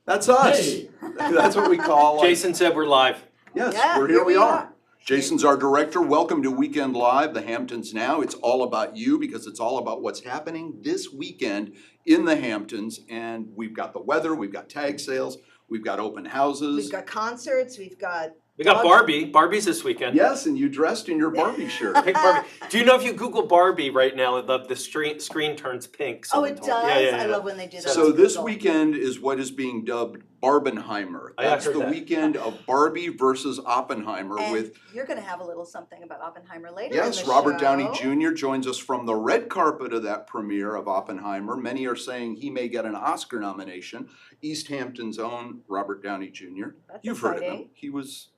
That's us. Hey. That's what we call. Jason said we're live. Yes, Yeah, here here we we are. are. Jason's our director. Welcome to Weekend Live, the Hamptons Now. It's all about you because it's all about what's happening this weekend in the Hamptons. And we've got the weather, we've got tag sales, we've got open houses. We've got concerts, we've got. We got dog- Barbie. Barbie's this weekend. Yes, and you dressed in your Barbie shirt. Pink Barbie. Do you know if you Google Barbie right now, the screen turns pink? Oh, someone it told does? me. Yeah. I love when they do that. So on this Google. weekend is what is being dubbed Barbenheimer. I That's heard the that. weekend of Barbie versus Oppenheimer And with you're gonna have a little something about Oppenheimer later in yes, the Robert show. Downey Jr. joins us from the red carpet of that premiere of Oppenheimer. Many are saying he may get an Oscar nomination. East Hampton's own Robert Downey Jr. That's You've heard of him. exciting. He was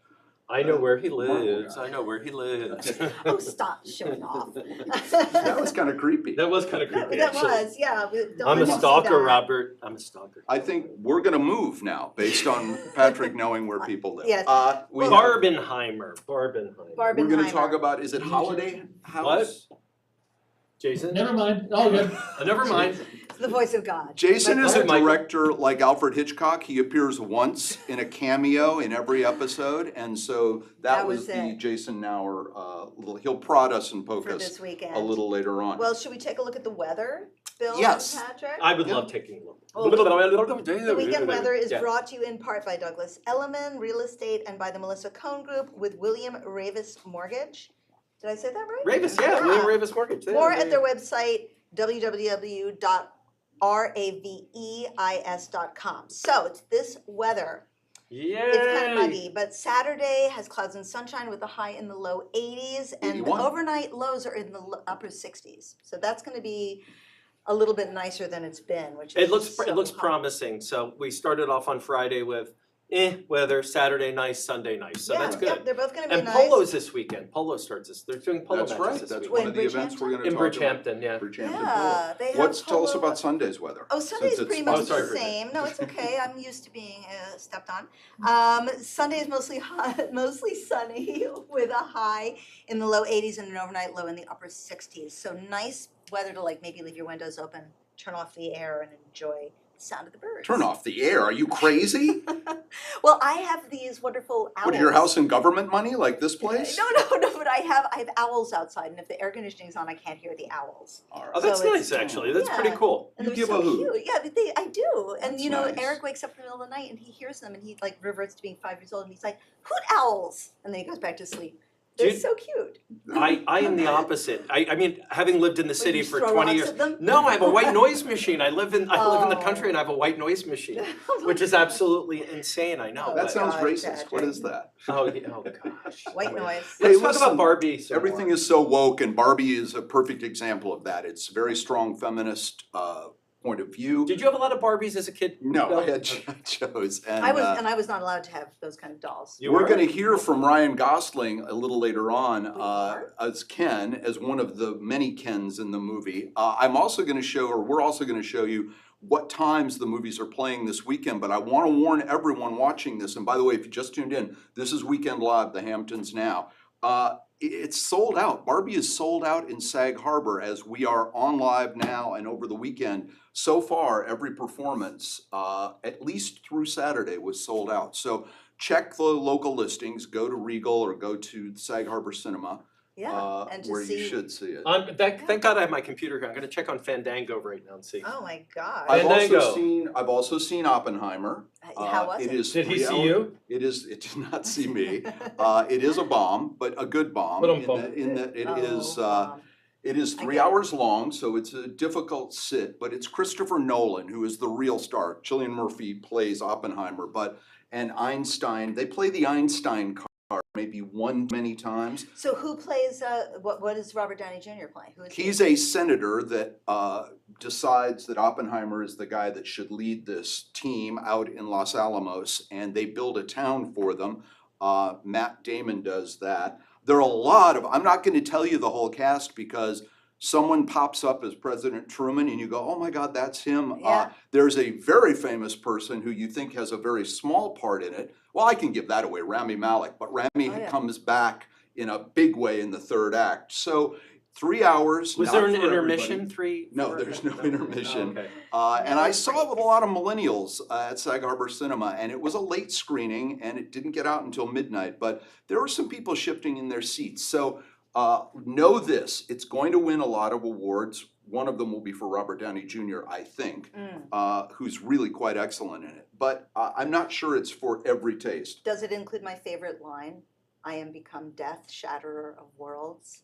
I know where he Marvel lives. guy. I know where he lives. Oh, stop showing off. that was kind of creepy. That was kind of creepy, That actually. was, yeah. Don't I'm let a them see stalker, that. Robert. I'm a stalker. I think we're gonna move now based on Patrick knowing where people live. Yes. We have- Barbenheimer. Barbenheimer. Barb- we're gonna Barbenheimer. talk about, is it Holiday House? Jason? Never mind. All good. Never mind. It's the voice of God. Jason Like is a Go ahead, Michael. director like Alfred Hitchcock. He appears once in a cameo in every episode, and so that That was was the it. Jason Nauer. He'll prod us and poke For us this weekend. a little later on. Well, should we take a look at the weather, Bill Yes. and Patrick? I would Yeah. love taking a look. Oh. The weekend weather is Yeah. brought to you in part by Douglas Elliman Real Estate and by the Melissa Cohn Group with William Ravis Mortgage. Did I say that right? Ravis, yeah, William Ravis Mortgage. Yeah, More yeah, at their yeah. website, www.raveis.com. So it's this weather. Yay! It's kind of muggy, but Saturday has clouds and sunshine with a high in the low 80s, and 81. the overnight lows are in the upper 60s. So that's going to be a little bit nicer than it's been, which is It looks so hot. promising. So we started off on Friday with weather, Saturday nice, Sunday nice. So yeah, that's yeah, good. they're both going to be And nice. Polo's this weekend. Polo starts this. They're doing polo That's matches right. this That's weekend. one In of the events we're going to In talk about. Bridgehampton, yeah. Bridgehampton Yeah, they have What's tell us polo- about Sunday's weather? Oh, Sunday's since pretty it's much Oh, sorry the for that. same. No, it's okay. I'm used to being stepped on. Sunday is mostly hot, mostly sunny with a high in the low 80s and an overnight low in the upper 60s. So nice weather to like maybe leave your windows open, turn off the air, and enjoy the sound of the birds. Turn off the air. Are you crazy? Well, I have these wonderful owls. What, your house in government money like this place? No, but I have owls outside, and if the air conditioning's on, I can't hear the owls. All right. Oh, that's So it's- nice actually. That's pretty Yeah. cool. And You they're give so a hoot. cute. Yeah, but I do. And That's you know, nice. Eric wakes up in the middle of the night and he hears them and he like reverts to being 5 years old and he's like, hoot owls, and then he goes back to sleep. They're Dude, so cute. I am the opposite. I mean, having lived in the city you for throw 20 rocks years. at them? No, I have a white noise machine. I live in the Oh. country and I have a white noise machine, which is absolutely insane. I know. Oh, That but- sounds God, racist. What Patrick. is that? Oh, yeah, oh gosh. White noise. Hey, Let's talk listen, about Barbie. some Everything more. is so woke, and Barbie is a perfect example of that. It's a very strong feminist point of view. Did you have a lot of Barbies as a kid? No, Bill? I had chose. And, I was not allowed to have those kind of dolls. You we're were? going to hear from Ryan Gosling a little later on are? as Ken, as one of the many Kens in the movie. I'm also going to show, or we're also going to show you what times the movies are playing this weekend. But I want to warn everyone watching this. And by the way, if you just tuned in, this is Weekend Live, the Hamptons Now. It's sold out. Barbie is sold out in Sag Harbor as we are on live now and over the weekend. So far, every performance, at least through Saturday, was sold out. So check the local listings, go to Regal or go to Sag Harbor Cinema, Yeah, and to where see. you should see it. Thank God I have my computer here. I'm going to check on Fandango right now and see. Oh my God. I've also seen Oppenheimer. How was it? Is Did he 3 see hours- you? It did not see me. It is a bomb, but a good bomb. Little in bomb. that- In that it Oh, is. It is I 3 get it. hours long, so it's a difficult sit, but it's Christopher Nolan who is the real star. Cillian Murphy plays Oppenheimer, and Einstein, they play the Einstein card maybe many times. So who plays? What is Robert Downey Jr. playing? Who is he? He's a senator that decides that Oppenheimer is the guy that should lead this team out in Los Alamos, and they build a town for them. Matt Damon does that. There are a lot of, I'm not going to tell you the whole cast because someone pops up as President Truman and you go, oh my God, that's him. Yeah. There's a very famous person who you think has a very small part in it. Well, I can give that away, Rami Malek, but Rami Oh, yeah. comes back in a big way in the third act. So 3 hours, Was not there an for everybody. intermission? No, four? there's no intermission. Okay. And No I saw it with a breaks. lot of millennials at Sag Harbor Cinema, and it was a late screening, and it didn't get out until midnight. But there were some people shifting in their seats. So know this: it's going to win a lot of awards. One of them will be for Robert Downey Jr., I think, who's really quite excellent in it. But I'm not sure it's for every taste. Does it include my favorite line? I am become death, shatterer of worlds,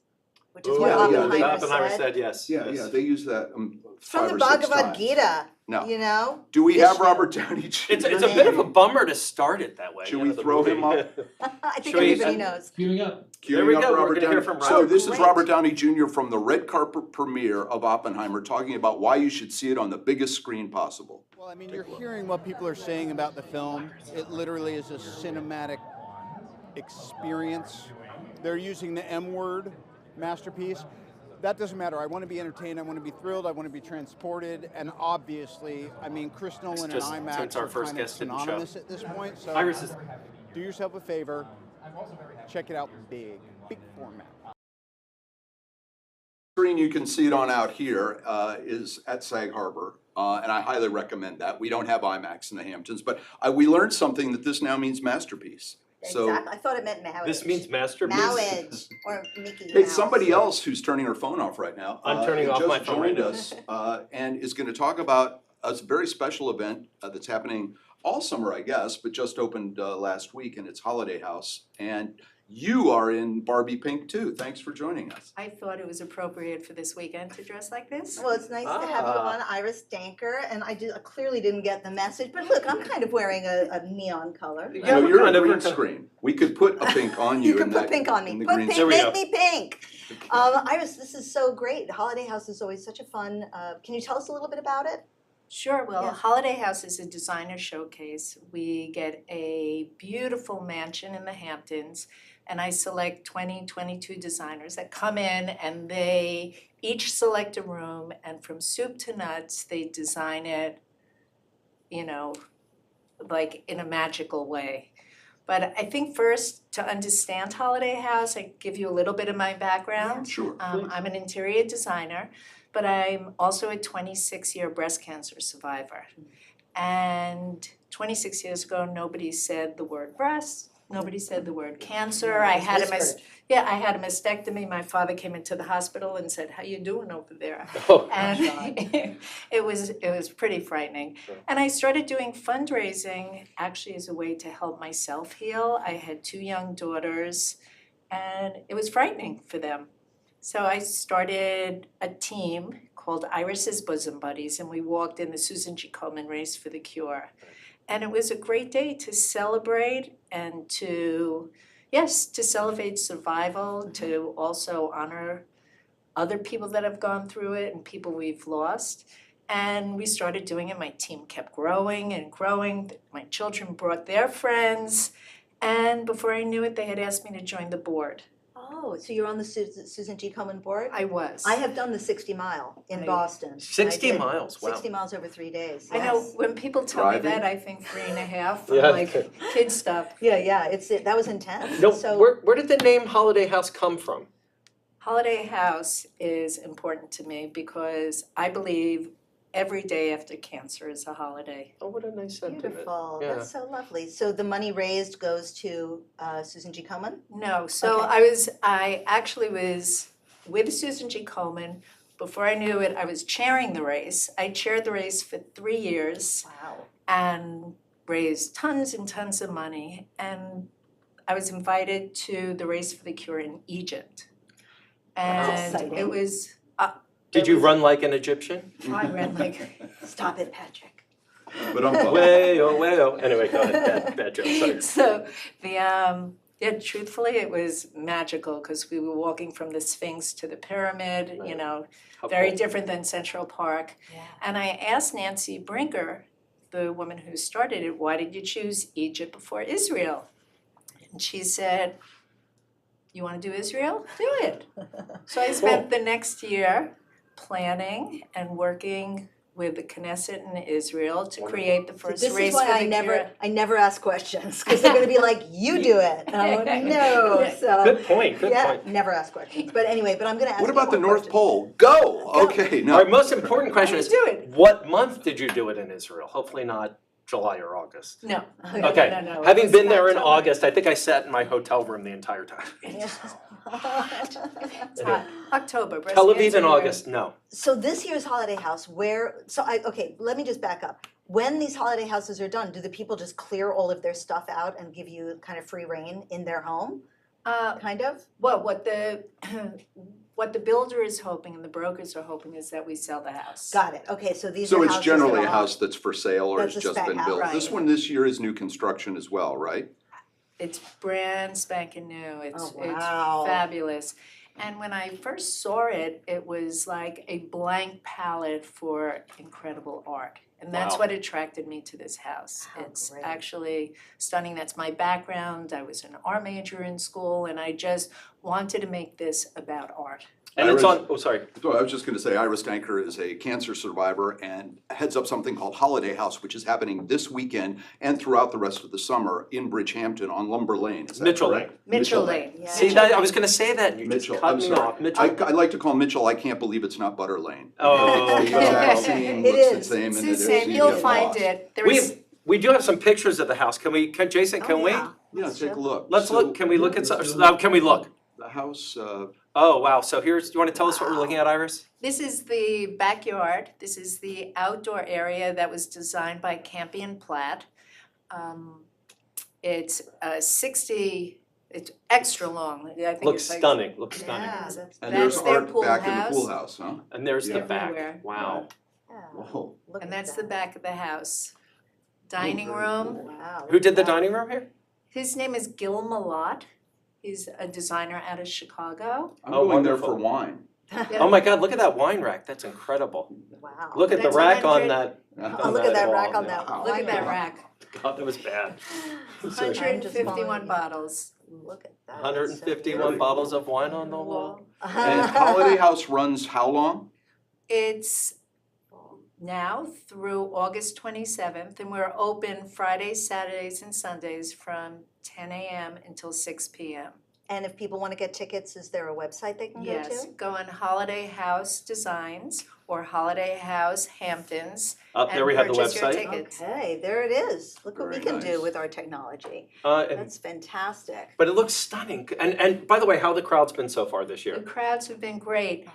which is Ooh, what yeah, Oppenheimer said. said yes. Yeah, yes. yeah, they use that From 5 the or 6 Bhagavad times. Gita, No. you know? Do we have Vishnu. Robert Downey Jr.? It's a bit of a bummer to start it that way. Should you we know, the throw him movie. up? I think Should we- everybody knows. Queuing up. There we Queuing up go, we're Robert gonna hear Downey. from So Robert. this is Great. Robert Downey Jr. from the red carpet premiere of Oppenheimer, talking about why you should see it on the biggest screen possible. Well, I mean, you're hearing what people are saying about the film. It literally is a cinematic experience. They're using the M word, masterpiece. That doesn't matter. I want to be entertained. I want to be thrilled. I want to be transported. And obviously, I mean, Chris Nolan and just IMAX since our are first kind of guest didn't show. synonymous at this point. So Iris is do yourself a favor. Check it out big format. Screen you can see it on out here is at Sag Harbor, and I highly recommend that. We don't have IMAX in the Hamptons, but we learned something that this now means masterpiece. So, Exactly, I thought it meant marriage. this means masterpiece. Marriage, or Mickey hey, Mouse. somebody else who's turning her phone off right now. I'm turning off my phone right just joined us and is going to talk about a very special event that's happening all summer, I guess, but just opened last week, and it's Holiday House. And you are in Barbie Pink too. Thanks for joining us. I thought it was appropriate for this weekend to dress like this. Well, it's nice to have you on, Iris Danker, and I clearly didn't get the message, but look, I'm kind of wearing a neon color. Yeah, No, we're you're kind a of- green we're kind of- screen. We could put a pink on you. You in can put that- pink on me. in the Put green pink, There we make go. me pink. Iris, this is so great. Holiday House is always such a fun. Can you tell us a little bit about it? Sure, well, Yeah. Holiday House is a designer showcase. We get a beautiful mansion in the Hamptons, and I select 22 designers that come in, and they each select a room, and from soup to nuts, they design it, you know, like in a magical way. But I think first, to understand Holiday House, I give you a little bit of my background. Sure. I'm an interior designer, but I'm also a 26-year breast cancer survivor. And 26 years ago, nobody said the word breast, nobody said the word cancer. I had a mastectomy. My father came into the hospital and said, "How you doing over there?" Oh, And it was pretty frightening. Sure. And I started doing fundraising actually as a way to help myself heal. I had 2 young daughters, and it was frightening for them. So I started a team called Iris's Bosom Buddies, and we walked in the Susan G. Komen Race for the Cure. And it was a great day to celebrate and to celebrate survival, to also honor other people that have gone through it and people we've lost. And we started doing it. My team kept growing and growing. My children brought their friends. And before I knew it, they had asked me to join the board. Oh, so you're on the Susan G. Komen board? I was. I have done the 60 mile in Right. Boston. 60 I did. miles, wow. 60 miles over 3 days. I know, yes. when people tell me Driving? that, I think 3.5, Yeah. I'm like, kid stuff. Yeah, that was intense. No, So where did the name Holiday House come from? Holiday House is important to me because I believe every day after cancer is a holiday. Oh, what a nice sentiment. beautiful. Yeah. That's so lovely. So the money raised goes to Susan G. Komen? No, so Okay. I actually was with Susan G. Komen. Before I knew it, I was chairing the race. I chaired the race for 3 years Wow. and raised tons and tons of money. And I was invited to the Race for the Cure in Egypt. And exciting. it was, Did you run like an Egyptian? I ran like, Stop it, Patrick. But I'm Way oh. Anyway, go ahead. Bad joke. Sorry. so truthfully, it was magical because we were walking from the Sphinx to the pyramid, Right. How very cool. different than Central Park. Yeah. And I asked Nancy Brinker, the woman who started it, why did you choose Egypt before Israel? And she said, you want to do Israel? Do it. So I spent the next year planning and working with the Knesset in Israel to create the So first this race is for why the I never ask questions, because they're gonna be like, you do it, and I'm like, no, so. Good point, good Yeah, point. never ask questions, but anyway, but I'm gonna ask What you about the more North questions. Pole? Go, okay, Our no. most important question How is, do you do it? what month did you do it in Israel? Hopefully not July or August. No, Okay, no. It having was been there in October. August, I think I sat in my hotel room the entire time. Yeah. It's hot. October, breast Tel Aviv cancer in year. August, no. So this year's holiday house, okay, let me just back up. When these holiday houses are done, do the people just clear all of their stuff out and give you kind of free reign in their home, kind of? Well, what the builder is hoping and the brokers are hoping is that we sell the house. Got it, okay, so these are So it's houses generally that a are- house that's for sale or has That's a just spec been house. built. Right. This one this year is new construction as well, right? It's brand spanking new. It's Oh, wow. fabulous. And when I first saw it, it was like a blank palette for incredible art. And that's Wow. what attracted me to this house. How It's great. actually stunning. That's my background. I was an art major in school and I just wanted to make this about art. And it's Iris- on, oh, sorry. So I was just gonna say, Iris Danker is a cancer survivor and heads up something called Holiday House, which is happening this weekend and throughout the rest of the summer in Bridgehampton on Lumber Lane, is that Mitchell correct? Lane. Mitchell Lane. Yeah. See, that, I was gonna say that, and you just Mitchell, cut I'm me sorry. off. Mitchell. I like to call Mitchell, I can't believe it's not Butter Lane. Oh, It's the exact no. same, It looks the is. same, It's and the it is, same, you you'll get find lost. it. There is, We do have some pictures of the house. Can we, Jason, can Oh, we? yeah. Yeah, Let's take a check. look. Let's So, look, can we look at some, yeah, can we look? The house, Oh, wow, so here's, do you wanna tell us what we're looking at, Iris? this is the backyard. This is the outdoor area that was designed by Campion Platt. It's 60, it's extra long. I think Looks it's like. stunning, looks stunning. Yeah, that's, and there's That's their art pool back in the house. pool house, huh? And there's the back, Everywhere. wow. yeah, Whoa. look And at that's the that. back of the house. Dining very room. cool. Wow. Who did the look at dining room here? His name is Gil Malott. He's a designer out of Chicago. I'm Oh, going there wonderful. for wine. that. Oh my God, look at that wine rack, that's incredible. Wow. Look at the That's rack on 100 that, Oh, look at that rack on that. Wow. Look wine at that rack. rack. God, that was bad. I'm just 151 following- bottles. Look at that. Hundred and fifty-one bottles of wine on the wall. And Holiday House runs how long? It's now through August 27th, and we're open Fridays, Saturdays, and Sundays from 10 a.m. until 6 p.m. And if people wanna get tickets, is there a website they can go to? Yes, go on Holiday House Designs or Holiday House Hamptons Up there we have the and purchase your website. tickets. Okay, there it is. Look what we Very can do nice. with our technology. And- That's fantastic. But it looks stunning. And by the way, how the crowd's been so far this The year? crowds have been great.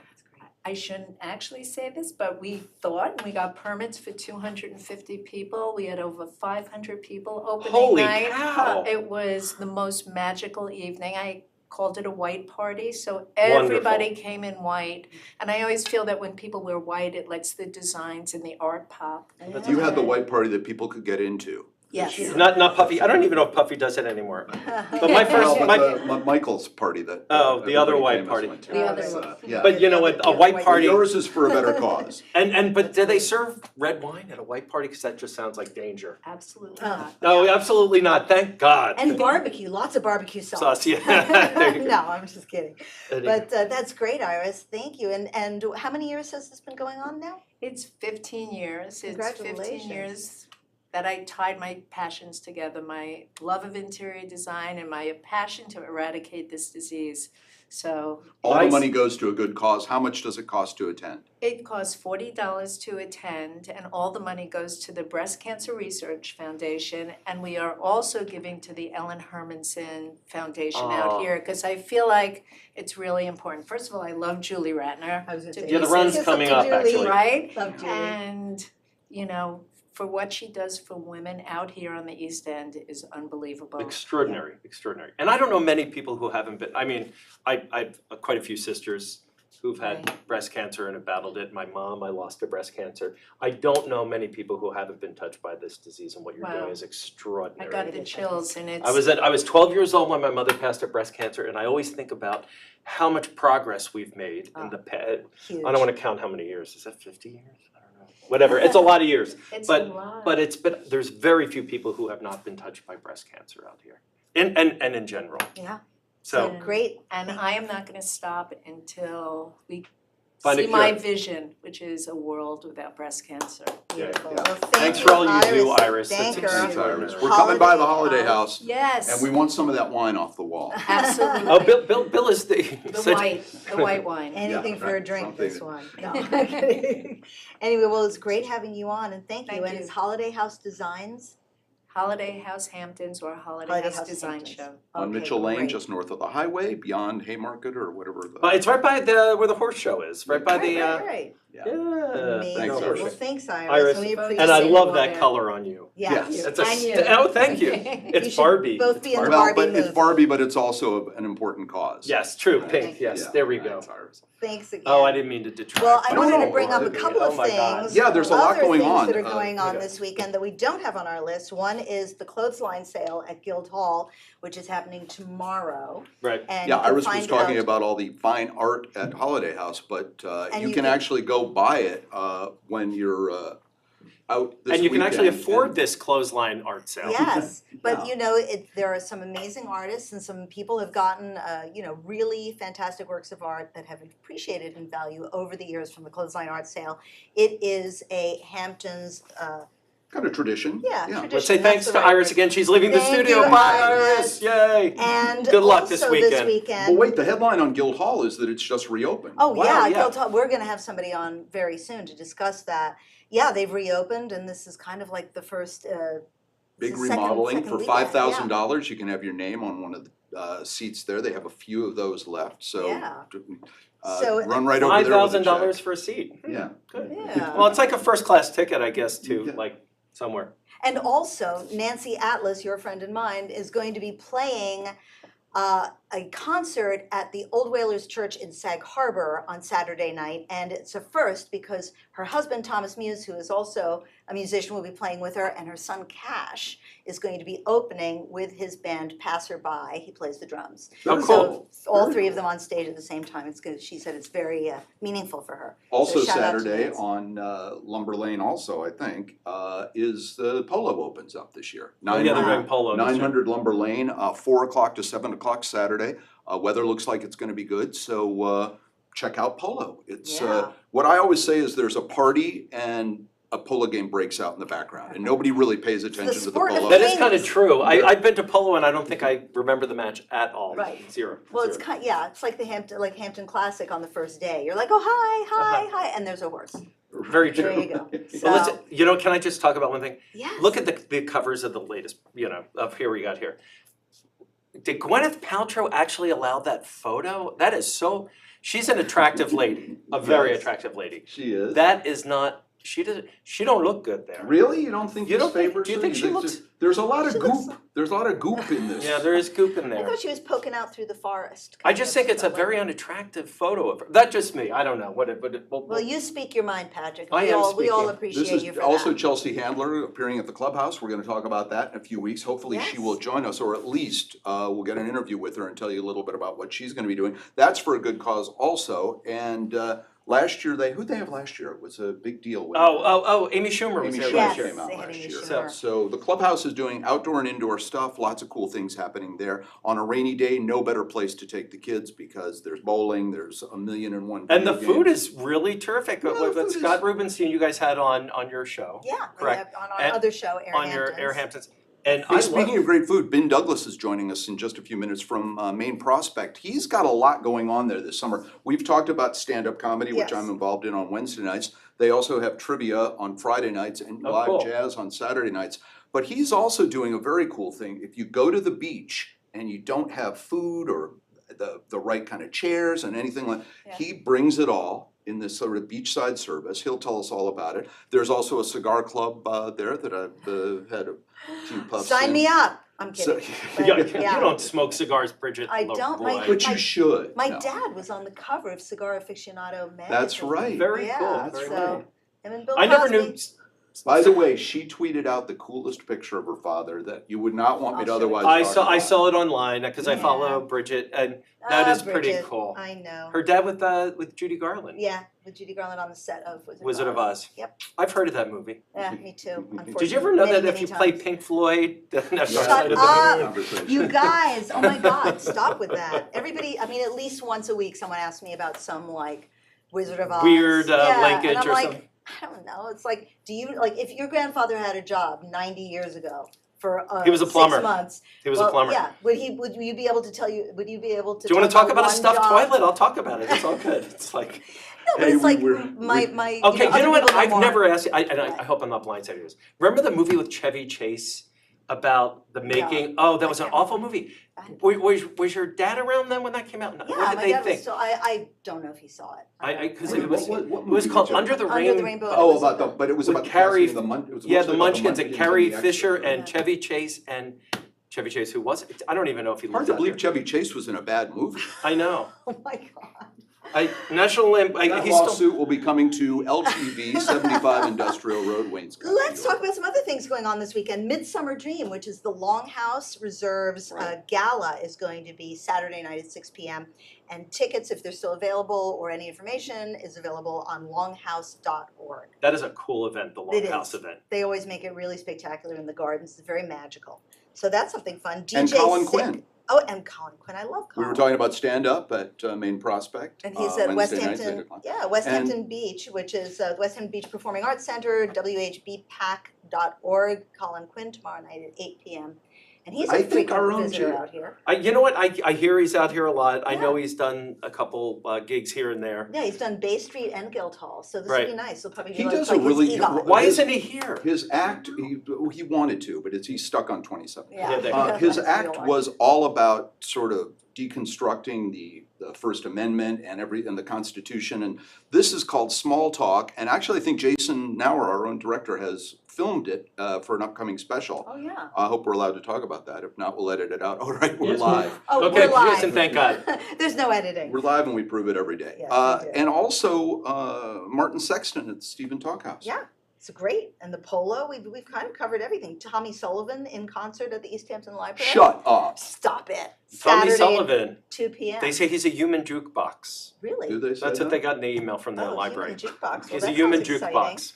I shouldn't actually say this, but we thought, and we got permits for 250 people. We had over 500 people opening Holy night. cow. It was the most magical evening. I called it a white party, so everybody came in white. And I always feel that when people wear white, it lets the designs and the art pop. You had the white party that people could get into. Yes. year. Not Puffy, I don't even know if Puffy does it anymore. But my Well, first, but my, Michael's party that. Oh, the other everybody white famous party. went to. The other That's, one. yeah. but you know what, a white But party, yours is for a better cause. but do they serve red wine at a white party? Cause that just sounds like danger. Absolutely Oh. not. No, absolutely not, thank God. And barbecue, lots of barbecue sauce. Sauce, yeah. There you go. No, I'm just kidding. There you go. But that's great, Iris. Thank you. And how many years has this been going on now? It's 15 years. It's 15 Congratulations. years that I tied my passions together, my love of interior design and my passion to eradicate this disease. So All the Nice. money goes to a good cause. How much does it cost to attend? it costs $40 to attend, and all the money goes to the Breast Cancer Research Foundation. And we are also giving to the Ellen Hermanson Foundation Oh. out here, because I feel like it's really important. First of all, I love Julie Ratner. I was gonna to say, Yeah, the kiss run's up coming to up, Julie. actually. Right? Love Julie. And, you know, for what she does for women out here on the East End is unbelievable. Extraordinary, extraordinary. And I don't know many people who haven't been, I mean, I've quite a few sisters who've had Right. breast cancer and have battled it. My mom, I lost to breast cancer. I don't know many people who haven't been touched by this disease, and what you're doing Wow. is I extraordinary. got the chills, and it's. I was 12 years old when my mother passed of breast cancer, and I always think about how much progress we've made in the past. Huge. I don't wanna count how many years, is that 50 years? I don't know. Whatever, it's a lot of years. It's but- a lot. But there's very few people who have not been touched by breast cancer out here. And in general, Yeah, so. great. And I am not gonna stop until we Find see a my cure. vision, which is a world without breast cancer. Beautiful. yeah. Well, thank Thanks you, for all you do, Iris. Thank That's her. Thanks, extraordinary. Iris. We're coming by the Holiday Holiday House, Yes. and we want some of that wine off the wall. Absolutely. Oh, Bill is the. The white wine. Anything Yeah, for a right, drink, something this that- one. No, I'm kidding. Anyway, well, it's great having you on, and thank you. Thank And you. it's Holiday House Designs Holiday House Hamptons or Holiday House Design Hamptons. Show. On Okay, Mitchell Lane, great. just north of the highway, beyond Haymarket or whatever the. It's right by where the horse show is, right by the, Right. yeah. Amazing. Thanks, no, Iris. Well, thanks, Iris, Iris, and we appreciate And I it. love Yeah. that color on you. Yes. That's a, And you. oh, thank you. You It's should Barbie. both It's be in the Barbie. Well, Barbie but it's movie. Barbie, but it's also an important cause. Yes, true, Right. pink, yes, Yeah. there we go. Thanks, Iris. Thanks again. Oh, I didn't mean to detract. Well, I No, wanted no, to bring up a Barbie. couple Oh of my God. things. Yeah, there's a lot other going things on. that are going on yeah. this weekend that we don't have on our list. One is the clothesline sale at Guildhall, which is happening tomorrow. Right. And Yeah, you can Iris was find talking out- about all the fine art at Holiday House, but And you you can can- actually go buy it when you're out this And you can actually weekend, afford and- this clothesline art sale. Yes, but Yeah. you know, there are some amazing artists and some people have gotten, really fantastic works of art that have appreciated in value over the years from the clothesline art sale. It is a Hamptons, Kind of tradition. yeah, tradition. Let's say that's thanks the to right Iris word. again, she's leaving the Thank studio, you, bye Iris. Iris, yay! And Good luck this also this weekend. weekend. But wait, the headline on Guildhall is that it's just reopened. Oh, Wow, yeah, yeah. Guildhall, we're gonna have somebody on very soon to discuss that. Yeah, they've reopened and this is kind of like the first, Big it's the second remodeling for weekend, $5,000. You can have your name on one of the seats there. They have a few of those left, so Yeah. uh, So- run right over there with a $5,000 check. for a seat. Yeah. Good. Yeah. Well, it's like a first class ticket, I guess, to Yeah. like somewhere. And also, Nancy Atlas, your friend and mine, is going to be playing a concert at the Old Whalers Church in Sag Harbor on Saturday night. And it's a first because her husband, Thomas Muse, who is also a musician, will be playing with her, and her son, Cash, is going to be opening with his band Passerby. He plays the drums. Oh, Very cool. So all Very three cool. of them on stage at the same time. It's good. She said it's very meaningful for her. Also So shout out to Saturday Nancy. on Lumber Lane also, I think, is the Polo opens up this year. Oh, yeah, they're 900 doing polo. this year. 900 Lumber Lane, 4 o'clock to 7 o'clock Saturday. Weather looks like it's gonna be good, so check out Polo. It's, Yeah. what I always say is there's a party and a polo game breaks out in the background, and nobody really pays attention to the sport of polo. That is kind of Things. true. Yeah. I've been to polo and I don't think I remember the match at all. Right. Zero. Well, it's Zero. it's like the Hampton Classic on the first day. You're like, oh, hi, hi, and there's a horse. Very true. There you go. Well, let's, So, can I just talk about one thing? yes. Look at the covers of the latest, of Here We Got Here. Did Gwyneth Paltrow actually allow that photo? That is so, she's an attractive lady, a very Yes. attractive lady. She is. That is not, she don't look good there. Really? You don't think You this don't think- favors do you her? think she looks- There's a lot of She looks- goop. There's a lot of goop in this. Yeah, there is goop in I there. thought she was poking out through the forest. I kind just of, think it's a but very unattractive photo of her. That's just me, I don't know, Well, you speak your mind, Patrick. I We am all speaking. appreciate This you is for also that. Chelsea Handler appearing at the clubhouse. We're gonna talk about that in a few weeks. Hopefully she Yes. will join us, or at least we'll get an interview with her and tell you a little bit about what she's gonna be doing. That's for a good cause also, and last year, who'd they have last year? It was a big deal. with- Amy Schumer was Amy there Schumer last Yes, year. came out they had last Amy year. Schumer. So the clubhouse is doing outdoor and indoor stuff, lots of cool things happening there. On a rainy day, no better place to take the kids because there's bowling, there's 1,000,001 And the video food games. is really terrific. Yeah, the What food is- Scott Rubenstein you guys had on your show. Yeah, they Correct. have on our And other show, Air On your Hamptons. Air Hamptons. And Hey, I speaking love, of great food, Ben Douglas is joining us in just a few minutes from Maine Prospect. He's got a lot going on there this summer. We've talked about stand-up comedy, which Yes. I'm involved in on Wednesday nights. They also have trivia on Friday nights and Oh, live cool. jazz on Saturday nights. But he's also doing a very cool thing. If you go to the beach and you don't have food or the right kind of chairs and anything like, Yeah. he brings it all in this sort of beachside service. He'll tell us all about it. There's also a cigar club there that I've had a few puffs in. Sign me up. I'm So- kidding. you But, yeah. don't smoke cigars, Bridget. I don't, my- Leroy. But you should. My No. dad was on the cover of Cigar Aficionado magazine. That's right. Very Yeah, cool, That's very so- cool. Him and Bill I never Cosby. knew, By the way, she tweeted out the coolest picture of her father that you would not want me I'll to show you. otherwise I talk saw I about. saw it online because I Yeah. follow Bridget and that Ah, is pretty Bridget, cool. I know. Her dad with Judy Garland. Yeah, with Judy Garland on the set of Wizard of Oz. Yep. I've heard of that movie. Yeah, me too, unfortunately. Did you ever know many, that if many you play times. Pink Floyd, the Yeah, next Shut side of the up. movie? Conversation. You guys, oh my God, stop with that. Everybody, I mean, at least once a week, someone asks me about some like Wizard of Oz. Weird, Yeah, linkage and I'm or like, something. I don't know. It's like, do you like if your grandfather had a job 90 years ago for He was a plumber. 6 months? He was well, a plumber. Yeah. Would you be able to tell you? Would you be able to? Do you wanna talk about a one stuffed job? toilet? I'll talk about it, it's all good, it's like. No, but Hey, it's we like were- my. Okay, you other know what, people I've more. never asked you, and I hope I'm not blindsided this. Remember the movie with Chevy Chase about the making, oh, that was an awful movie. Was your dad around then when that came out? Yeah, What did my they dad think? was still. I don't know if he saw it. Cause Wait, it was, what it movie was called you Under the Under the Rain. Rainbow. Oh, It was about the, but it was With about the Carrie- casting of the it was Yeah, mostly the about Munchkins and Munchkins Carrie the Fisher extras. and Chevy Chase and Chevy Chase, who was it? I don't even know if he Hard lives to out believe there. Chevy Chase was in a bad movie. I know. Oh my god. National Lamp, That he's still, lawsuit will be coming to LTV 75 Industrial Road, Wayne's County. Let's talk about some other things going on this weekend. Midsummer Dream, which is the Longhouse Reserves Gala, is going to be Saturday night at 6 p.m. And tickets, if they're still available, or any information, is available on longhouse.org. that is a cool event, the It Longhouse is. event. They always make it really spectacular in the gardens. It's very magical. So that's something fun. DJ And Colin Sick. Quinn. Oh, and Colin Quinn. I love We Colin. were talking about stand-up at Main Prospect. And he's at Wednesday West nights, 8 Hampton, o'clock. yeah, West Hampton Beach, which is West Hampton Beach Performing Arts Center, whbpac.org. Colin Quinn tomorrow night at 8 p.m. And he's I a think our frequent own visitor Jay- out here. You know what, I hear he's out here a lot, I know Yeah. he's done a couple gigs here and there. Yeah, he's done Bay Street and Guildhall, so this will Right. be nice. He'll probably He be like, does a like his really- EGOT. Why His- isn't he here? His act, he wanted to, but he's stuck on 27. Yeah, there you Yeah, His that's act real was all about sort of deconstructing the First Amendment and the Constitution, and this is called Small Talk, and actually I think Jason Nauer, our own director, has filmed it for an upcoming special. Oh, yeah. I hope we're allowed to talk about that, if not, we'll edit it out. All right, we're Yes. live. Oh, Okay, we're live. yes, and thank God. There's no editing. We're live and we prove it every day. Yes, we do. And also Martin Sexton at Stephen Talkhouse. Yeah, it's great. And the polo, we've kind of covered everything. Tommy Sullivan in concert at the East Hampton Library. Shut up. Stop it. Tommy Saturday, Sullivan, 2 p.m. they say he's a human jukebox. Really? Do they say That's what that? they got in the email from the Oh, library. human jukebox. Well, He's a that human sounds exciting. jukebox.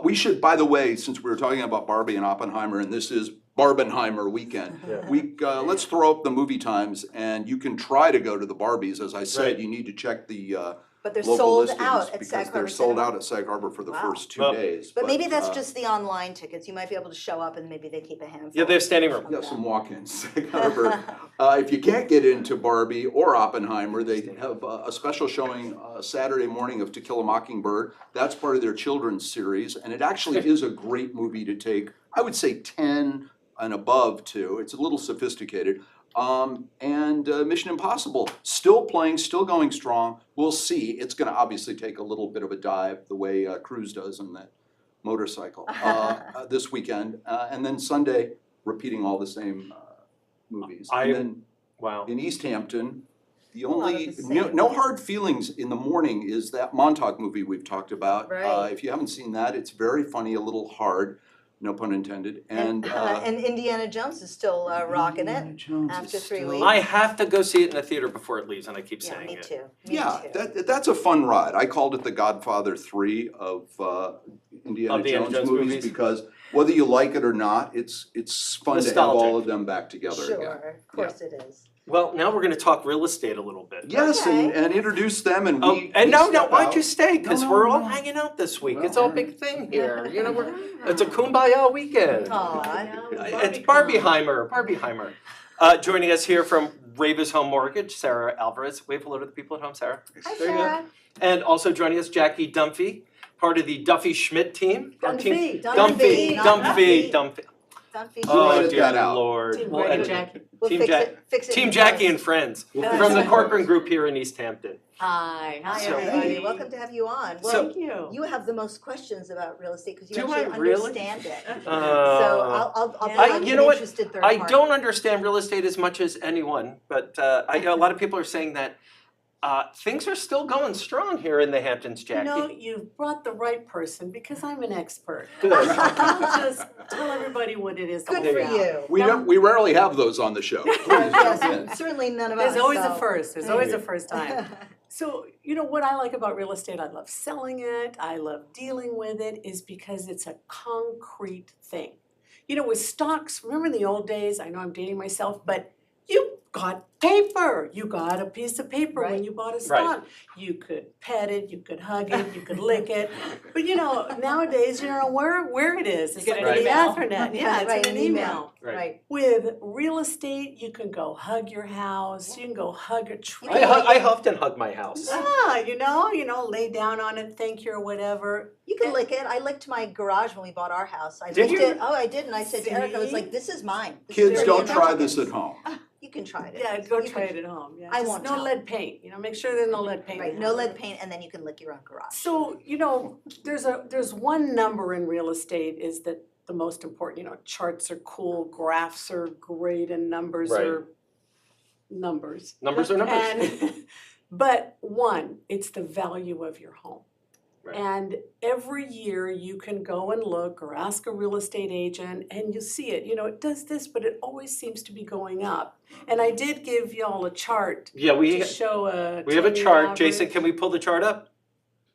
We should, by the way, since we were talking about Barbie and Oppenheimer, and this is Barbenheimer weekend, Yeah. let's throw up the movie times, and you can try to go to the Barbies. As I said, Right. you need to check the But they're local sold listings out at because Sag they're Harbor sold Cinema. out at Sag Harbor for the Wow. first 2 Well, days. But maybe that's uh, just the online tickets. You might be able to show up and maybe they keep a handful. Yeah, they have standing room. Yeah, some walk-ins. Sag Harbor. If you can't get into Barbie or Oppenheimer, they have a special showing Saturday morning of To Kill a Mockingbird. That's part of their children's series, and it actually is a great movie to take, I would say 10 and above to. It's a little sophisticated. And Mission Impossible, still playing, still going strong. We'll see. It's gonna obviously take a little bit of a dive, the way Cruise does in that motorcycle this weekend. And then Sunday, repeating all the same movies. I- And then Wow. in East Hampton, the lot of only, the no, same. no hard feelings in the morning is that Montauk movie we've talked about. Right. If you haven't seen that, it's very funny, a little hard, no pun intended, and. And Indiana Jones is still rocking Indiana it. Jones is after 3 still- weeks. I have to go see it in the theater before it leaves, and I keep Yeah, saying me it. too. Me Yeah, too. that's a fun ride. I called it the Godfather 3 of Indiana Of the Indiana Jones Jones movies movies. because whether you like it or not, it's fun to have all Nostalgic. of them back together again. Sure, of course it is. Well, now we're gonna talk real estate a little bit. Yes, Okay. and introduce them and Oh, we. and we no, step why'd out. you stay? Because No, we're all no. hanging out this week. Well, It's all all big thing here. You know, it's a kumbaya weekend. Aw. It's Barbieheimer. Joining us here from Ravis Home Mortgage, Sarah Alvarez. Wave hello to the people at home, Sarah. Hi, There you go. Sarah. And also joining us, Jackie Dumphy, part of the Duffy Schmidt team. Our team. Dumphy, not Dumphy. Dumphy. Oh edit dear that out. Lord. Team We'll Greg edit and it. Jackie. We'll Team fix Jack- it, fix it. Team in Jackie post. and Friends We'll from the fix it. Corcoran Group here in East Hampton. Hi, Hi, So- everybody. Welcome to have you on. So- Well, Thank you have the most questions about real estate because you Do actually I really? understand it. So Uh, I'll Yeah. bring on you an know what? interested third I party. don't understand real estate as much as anyone, but I know a lot of people are saying that things are still going strong here in the Hamptons, You Jackie. know, you've brought the right person because I'm an expert. Good. I'll just tell everybody what it is. all Good for about. you. We rarely have those on the show. Please jump in. Yes, certainly none of us. There's always a so. first, there's always a first time. So, you know, what I like about real estate, I love selling it, I love dealing with it, is because it's a concrete thing. You know, with stocks, remember in the old days, I know I'm dating myself, but you got paper. You got a piece of paper when Right. you bought a Right. stock. You could pet it, you could hug it, you could lick it. But nowadays, you don't know where it is. It's get like an in the email. Ethernet. Yeah, it's Right, in an an email. email. Right. With real estate, you can go hug your house, you can go hug a tree. I often hug my house. Yeah, lay down on it, thank you or whatever. You can lick it. I licked my garage when we bought our house. I Did licked you? it. Oh, I did, and I said to Eric, I was See? like, "This is mine." This is Kids, very don't try American. this at home. You can try it. Yeah, go You try can- it at home. Yeah, I just won't no tell. lead paint. Make sure there's no lead paint. Right, in no it. lead paint, and then you can lick your own garage. So, there's one number in real estate is that the most important, charts are cool, graphs are great, and numbers Right. are numbers. Numbers are numbers. And, but one, it's the value of your home. Right. And every year you can go and look or ask a real estate agent and you see it, it does this, but it always seems to be going up. And I did give y'all a chart Yeah, we to show a have a 10-year chart. Jason, average. can we pull the chart up?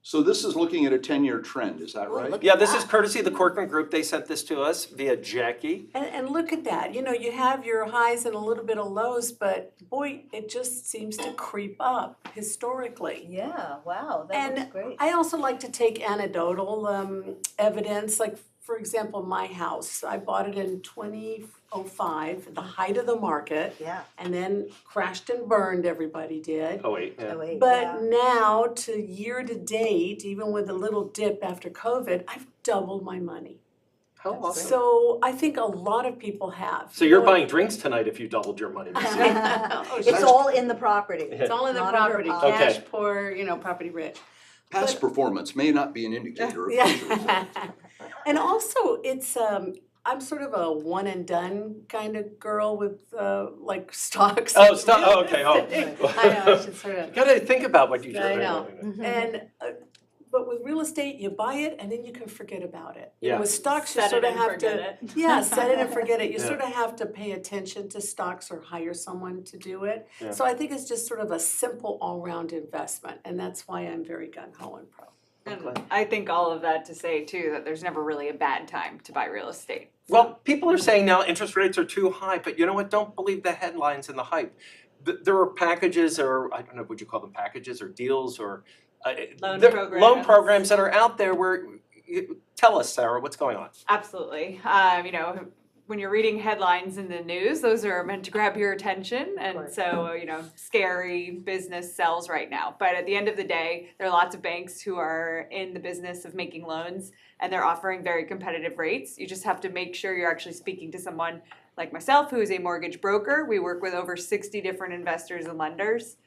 So this is looking at a 10-year trend, is that Oh, right? look Yeah, at this that. is courtesy of the Corcoran Group. They sent this to us via Jackie. And look at that, you have your highs and a little bit of lows, but boy, it just seems to creep up historically. Yeah, wow, that And looks great. I also like to take anecdotal evidence, like for example, my house, I bought it in 2005, at the height of the market, Yeah. and then crashed and burned, everybody did. Oh, wait, yeah. Oh, wait, But yeah. now to year to date, even with a little dip after COVID, I've doubled my money. How awesome. So I think a lot of people have. So you're buying drinks tonight if you doubled your money. Oh, It's sure. all in the property. It's all in the Not under property, policy. Okay. cash poor, property rich. Past performance may not be an indicator of future results. Yeah. And also, it's, I'm sort of a one and done kind of girl with, like stocks. Oh, and stock- real oh, okay, oh. estate. I know, I should sort of. You gotta think about what you do. I know. Mhm. And, but with real estate, you buy it and then you can forget about it. Yeah. With stocks, you Set sort it of and have forget to, it. yeah, set it and forget it. You Yeah. sort of have to pay attention to stocks or hire someone to do it. Yeah. So I think it's just sort of a simple all-round investment, and that's why I'm very gung-ho and pro. And Okay. I think all of that to say too, that there's never really a bad time to buy real estate. Well, people are saying now interest rates are too high, but you know what? Don't believe the headlines and the hype. There are packages, or I don't know, would you call them packages or deals or Loan loan programs. programs that are out there where, tell us, Sarah, what's going on? Absolutely. When you're reading headlines in the news, those are meant to grab your attention. And Right. so, scary business sells right now. But at the end of the day, there are lots of banks who are in the business of making loans and they're offering very competitive rates. You just have to make sure you're actually speaking to someone like myself, who is a mortgage broker. We work with over 60 different investors and lenders.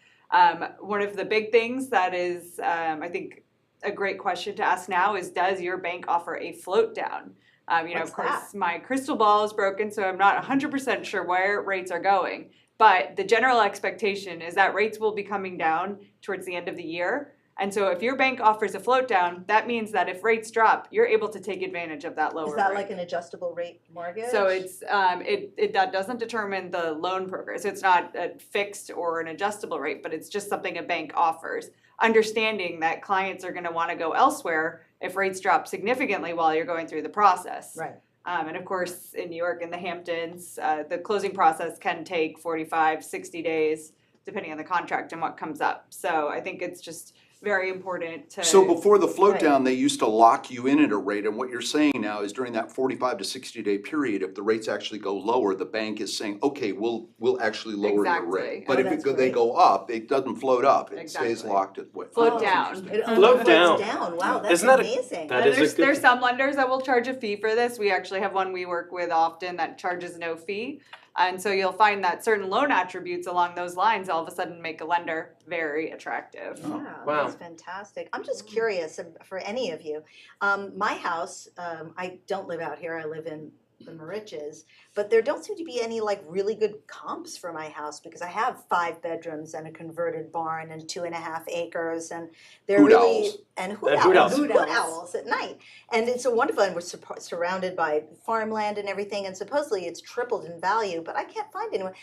One of the big things that is, I think, a great question to ask now is, does your bank offer a float down? What's Of course, that? my crystal ball is broken, so I'm not 100% sure where rates are going. But the general expectation is that rates will be coming down towards the end of the year. And so if your bank offers a float down, that means that if rates drop, you're able to take advantage of that lower Is that rate. like an adjustable rate mortgage? So it's that doesn't determine the loan program. So it's not a fixed or an adjustable rate, but it's just something a bank offers. Understanding that clients are going to want to go elsewhere if rates drop significantly while you're going through the process. Right. And of course, in New York and the Hamptons, the closing process can take 45, 60 days, depending on the contract and what comes up. So I think it's just very important to. So before the float Right. down, they used to lock you in at a rate, and what you're saying now is during that 45 to 60-day period, if the rates actually go lower, the bank is saying, okay, we'll actually lower your Exactly. rate. But Oh, if that's they great. go up, it doesn't float up, it stays Exactly. locked at what? Float Oh, down. interesting. It only Float floats down. down. Wow, that's Isn't that a- amazing. that And is a there's good- some lenders that will charge a fee for this. We actually have one we work with often that charges no fee. And so you'll find that certain loan attributes along those lines all of a sudden make a lender very attractive. Yeah, Wow. that's fantastic. I'm just curious for any of you. My house, I don't live out here. I live in the Mauritius, but there don't seem to be any like really good comps for my house because I have 5 bedrooms and a converted barn and 2.5 acres, and they're Hoot really owls. and hoot And hoot owls, owls. Hoot hoot owls. owls at night, and it's a wonderful. And we're surrounded by farmland and everything, and supposedly it's tripled in value, but I can't find anyone.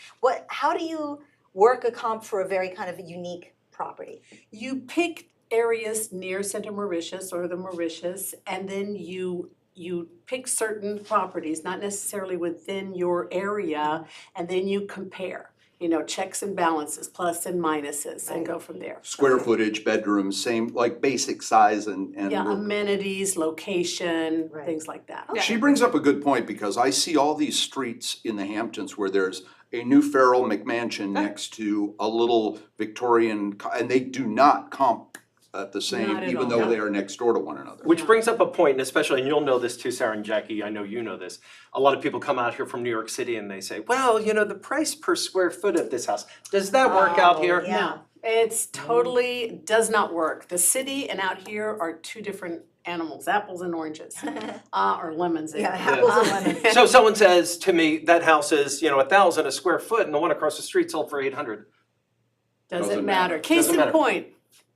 How do you work a comp for a very kind of unique property? You pick areas near Center Mauritius or the Mauritius, and then you pick certain properties, not necessarily within your area, and then you compare. you know, checks and balances, plus and minuses, and go from there. Square footage, bedrooms, same, like basic size and. Yeah, we're- amenities, location, Right. things like that. She brings up a good point, because I see all these streets in the Hamptons where there's a new Farrell McMansion next to a little Victorian, and they do not comp at the Not same, at even all. though they are next door to one another. Which brings up a point, and especially, and you'll know this too, Sarah and Jackie, I know you know this. A lot of people come out here from New York City and they say, well, you know, the price per square foot of this house, does that work out Oh, here? yeah. No, it's totally does not work. The city and out here are two different animals, apples and oranges, or lemons. Yeah, even. apples and lemons. So someone says to me, that house is, you know, 1,000 a square foot, and the one across the street sold for 800. Doesn't matter. Case Doesn't in matter. point,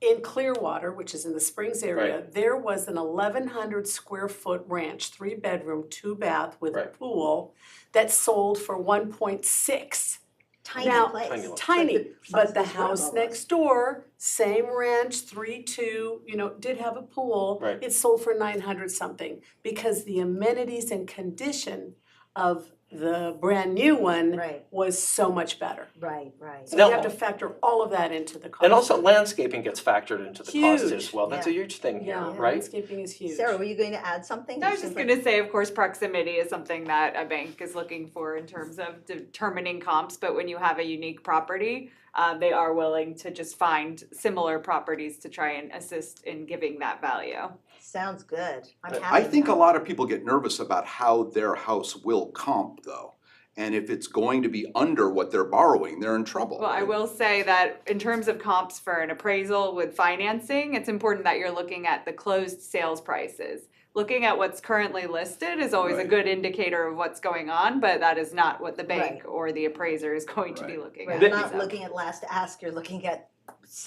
in Clearwater, which is in the Springs area, there was an 1,100 square foot ranch, 3-bedroom, 2-bath with a Right. pool that sold for 1.6. Tiny Now, place. Tiny little- Tiny, but the size of house Grandma next door, same ranch, 3-2, you know, did have a pool. Right. It sold for 900 something, because the amenities and condition of the brand new one Right, was so much better. right, right. So Now- you have to factor all of that into the cost. And also landscaping gets factored into the cost as Huge. well. That's a huge thing here, Yeah, right? landscaping is huge. Sarah, were you going to add something? I was just gonna say, of course, proximity is something that a bank is looking for in terms of determining comps, but when you have a unique property, they are willing to just find similar properties to try and assist in giving that value. Sounds good. I'm happy. I think a now. lot of people get nervous about how their house will comp though. And if it's going to be under what they're borrowing, they're in trouble. Well, I right? will say that in terms of comps for an appraisal with financing, it's important that you're looking at the closed sales prices. Looking at what's currently listed is always a Right. good indicator of what's going on, but that is not what the bank Right. or the appraiser is going to be Right. looking Right, at. you're not So- looking at last ask, you're looking at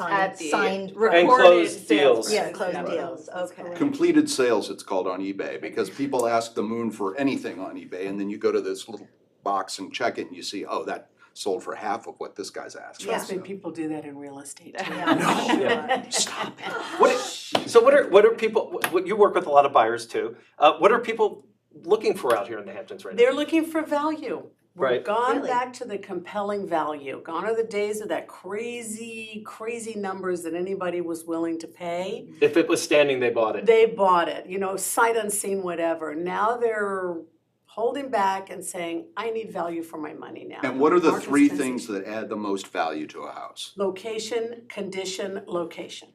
At the signed. And recorded closed sales deals. price. Yeah, closed Right. deals, That's okay. correct. Completed sales, it's called on eBay, because people ask the moon for anything on eBay, and then you go to this little box and check it, and you see, oh, that sold for half of what this guy's asking. Trust me, So- people do that in real estate too. Yeah. No. Stop it. So what are people, you work with a lot of buyers too. What are people looking for out here in the Hamptons right now? They're looking for value. We're Right. gone Really? back to the compelling value. Gone are the days of that crazy, crazy numbers that anybody was willing to pay. If it was standing, they bought it. They bought it, you know, sight unseen, whatever. Now they're holding back and saying, I need value for my money now. And what are the Market's three transition. things that add the most value to a house? Location, condition, location.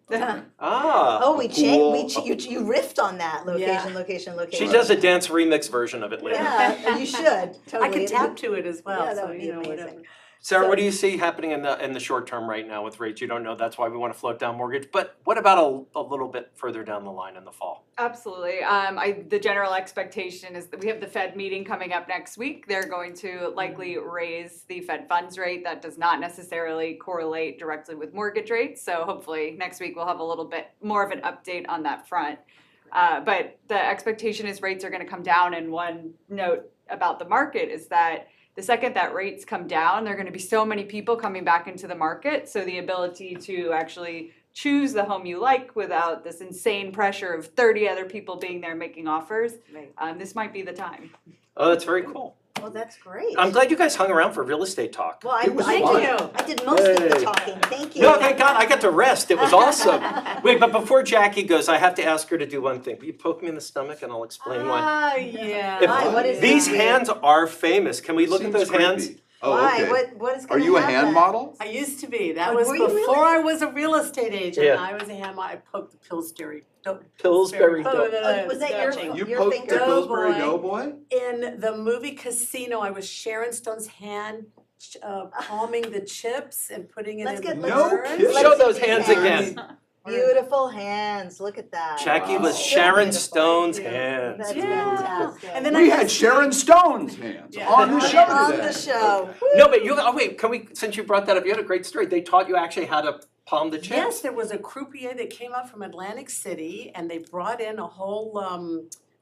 Ah, Oh, we pool, changed, you riffed on that, location, location, location. she does a dance remix version of it later. Yeah, you should, totally. I can tap to it as well, Yeah, that so would be you know, amazing. whatever. Sarah, So- what do you see happening in the short term right now with rates? You don't know, that's why we want to float down mortgage. But what about a little bit further down the line in the fall? Absolutely. The general expectation is that we have the Fed meeting coming up next week. They're going to likely raise the Fed funds rate. That does not necessarily correlate directly with mortgage rates. So hopefully next week we'll have a little bit more of an update on that front. But the expectation is rates are going to come down. And one note about the market is that the second that rates come down, there are going to be so many people coming back into the market. So the ability to actually choose the home you like without this insane pressure of 30 other people being there making offers, Right. this might be the time. Oh, that's very cool. Well, that's great. I'm glad you guys hung around for real estate talk. Well, It was I fun. did, I did most of the Hey. talking, thank you. No, thank God, I got to rest. It was awesome. Wait, but before Jackie goes, I have to ask her to do one thing. Will you poke me in the stomach and I'll explain why? Ah, yeah. If- Why? What is These that? hands are famous. Can we look at Seems those hands? creepy. Oh, Why, okay. what is Are gonna you a happen? hand model? I used to be. That Oh, was were you before really? I was a real estate agent. Yeah. I was a hand model. I poked the Pillsbury. Pillsbury Oh, Dough. Oh, was that your, Touching. You your poked finger? the Pillsbury Doughboy. Doughboy? In the movie Casino, I was Sharon Stone's hand, palming the chips and putting it Let's in get- the No urn. kidding. Show Let's those see hands these again. Beautiful hands, look at that. Jackie was Wow. Sharon Beautiful. Stone's Thank you. hands. That's Yeah. fantastic. And then We I had Sharon Stone's hands Yeah. on the show On today. the show. No, but you, oh wait, can we, since you brought that up, you had a great story. They taught you actually how to palm the chips? Yes, there was a croupier that came out from Atlantic City and they brought in a whole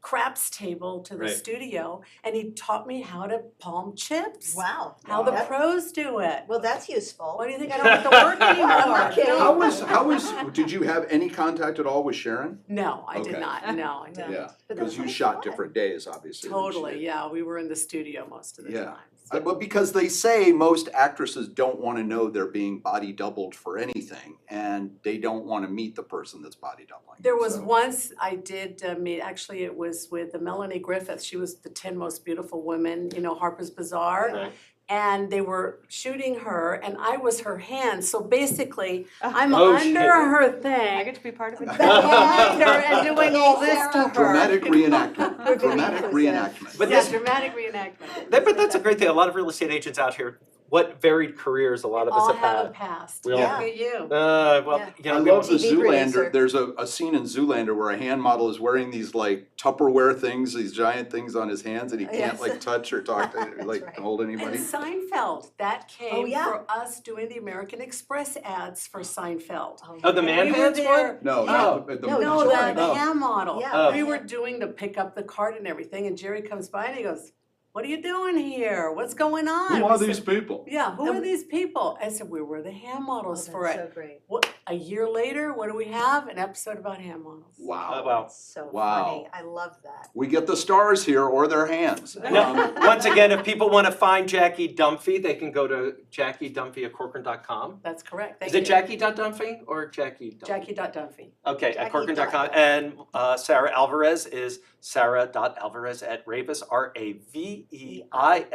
craps table to the Right. studio and he taught me how to palm chips. Wow. How the That- pros do it. Well, that's useful. What do you think? I don't have to work anymore. Okay. How was, did you have any contact at all with Sharon? No, I Okay. did not. No, I didn't. Yeah, But because that's you really shot fun. different days, obviously. than she Totally, did. yeah, we were in the studio most of the Yeah. time. But because they say most actresses don't want to know they're being body doubled for anything, and they don't want to meet the person that's body doubling. There was So- once I did meet, actually it was with Melanie Griffith, she was the 10 Most Beautiful Women, Harper's Bazaar. Right. And they were shooting her and I was her hand, so basically I'm Oh, under shit. her I thing. get to be part of it. Behind her and doing all this to her. Dramatic reenactment, We're dramatic very reenactment. But Yeah, this- dramatic reenactment. But that's a great thing. A lot of real estate agents out here, what varied careers a lot of us All have have a had. past, We all- look at you. Well, Yeah. you I know, love the TV producer. Zoolander, there's a scene in Zoolander where a hand model is wearing these like Tupperware things, these giant things on his hands, and he can't Yes. like touch or talk, That's like right. hold And anybody. Seinfeld, that came yeah. for us doing the American Express ads for Seinfeld. Oh, the man We were hands there- one? No, Yeah. not the. No, No, Jerry. the ham model. Yeah. Oh. We were doing to pick up the cart and everything, and Jerry comes by and he goes, "What are you doing here? What's going on?" Who are We these said, people? Yeah, who And are we- these people? I said, we were the ham models for it. So great. What, a year later, what do we have? An episode about ham models. Wow. Wow. So Wow. funny. I love that. We get the stars here or their hands. Now, once again, if people want to find Jackie Dumphy, they can go to JackieDumphy@Corcoran.com. That's correct. Is Thank it you. Jackie.Dumphy or Jackie Dumphy? Jackie.Dunphy. Okay, at Corcoran.com. Jackie.Dumphy. And Sarah Alvarez is sarah.alvarez@Ravis,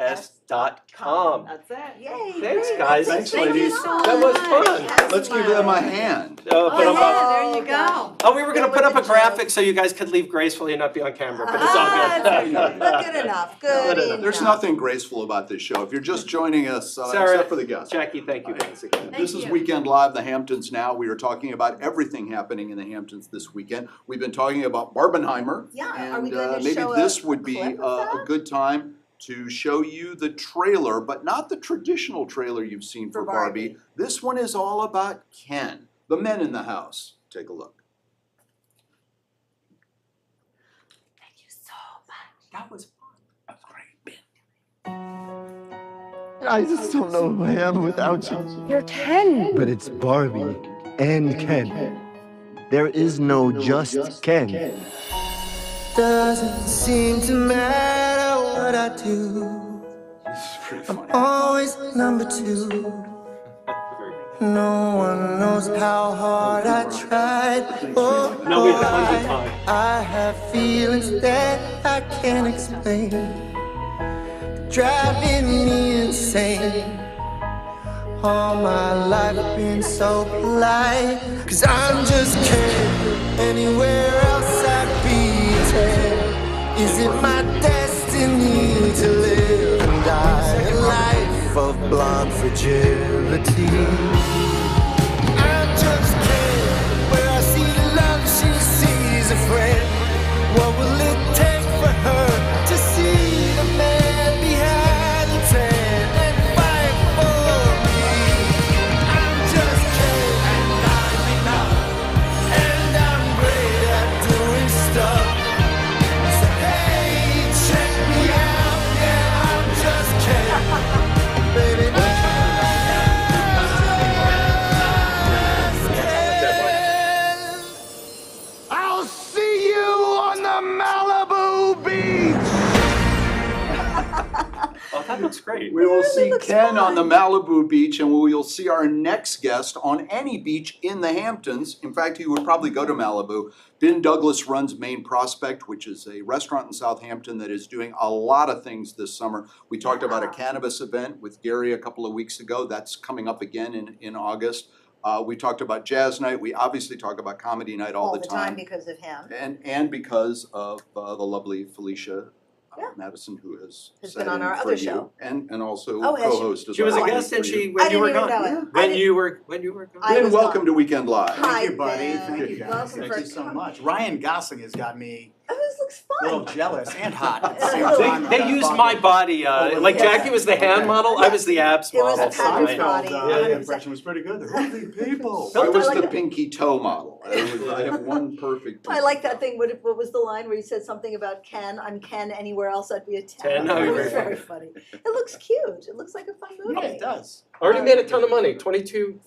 RAVEIS.com. That's it. Yay. Thanks, great. guys. Thanks, Thank you ladies. so That was much. fun. Yes, Let's give them a hand. Put Oh, them up. yeah, there you gosh. go. Oh, we were gonna Go put with up a the joke. graphic so you guys could leave gracefully and not be on camera, but it's all Ah, good. it's okay. But good enough, good enough. There's nothing graceful about this show. If you're just joining us, Sarah, except for the guests. Jackie, thank you once again. Thank This is you. Weekend Live, the Hamptons Now. We are talking about everything happening in the Hamptons this weekend. We've been talking about Barbenheimer. Yeah, are we going to And maybe show this a would be clip a of that? good time to show you the trailer, but not the traditional trailer you've seen for For Barbie. Barbie. This one is all about Ken, the men in the house. Take a look. Thank you so much. That was fun. That's great. I just don't know who I am without you. You're Ken. But it's Barbie and Ken. There is no just Ken. Doesn't seem to matter what I do. This is pretty funny. Always number two. No one knows how hard I tried. Oh, No, we had tons of time. I have feelings that I can't explain. Driving me insane. All my life I've been so polite. 'Cause I'm just kidding. Anywhere else I'd be dead. Is it my destiny to live and die a life of blonde fragility? I'm just kidding. Where I see love, she sees a friend. What will it take for her to see the man behind the tent and fight for me? I'm just kidding, and I'm enough, and I'm great at doing stuff. So hey, check me out, yeah, I'm just kidding, baby. I'm just kidding. I'll see you on the Malibu beach. Oh, that looks great. We will see looks Ken on the fun. Malibu beach, and we will see our next guest on any beach in the Hamptons. In fact, he would probably go to Malibu. Ben Douglas runs Main Prospect, which is a restaurant in Southampton that is doing a lot of things this summer. We talked about a cannabis event with Gary a couple of weeks ago. That's coming up again in August. We talked about jazz night. We obviously talk about comedy night all the time. because of him. And because of the lovely Felicia Yeah. Madison, who has Has sat been on in our for other you, show. and also Oh, has she? co-host as She was a well guest and for she, you. when I you were didn't even gone. know it. I When didn't- you were gone. I Ben, was welcome gone. to Weekend Live. Hi, Thank you, buddy. Ben. Thank you, guys. Welcome Thank for you so coming. much. Ryan Gosling has got me Oh, this looks a little fun. jealous and hot at the They- same time. They used my body, like Yeah. Jackie was the hand model, I was the abs It was model. a Patrick's Ryan. body. Seinfeld, Yeah, yeah. impression was pretty good. They're really people. I was I like the that. pinky toe model. I have one perfect. I like that thing. What was the line where you said something about Ken? I'm Ken. Anywhere else, I'd be a 10. 10, oh, It you're was very very funny. It looks cute. It looks like a fun movie. Yeah, it does. Already made a ton of money, 22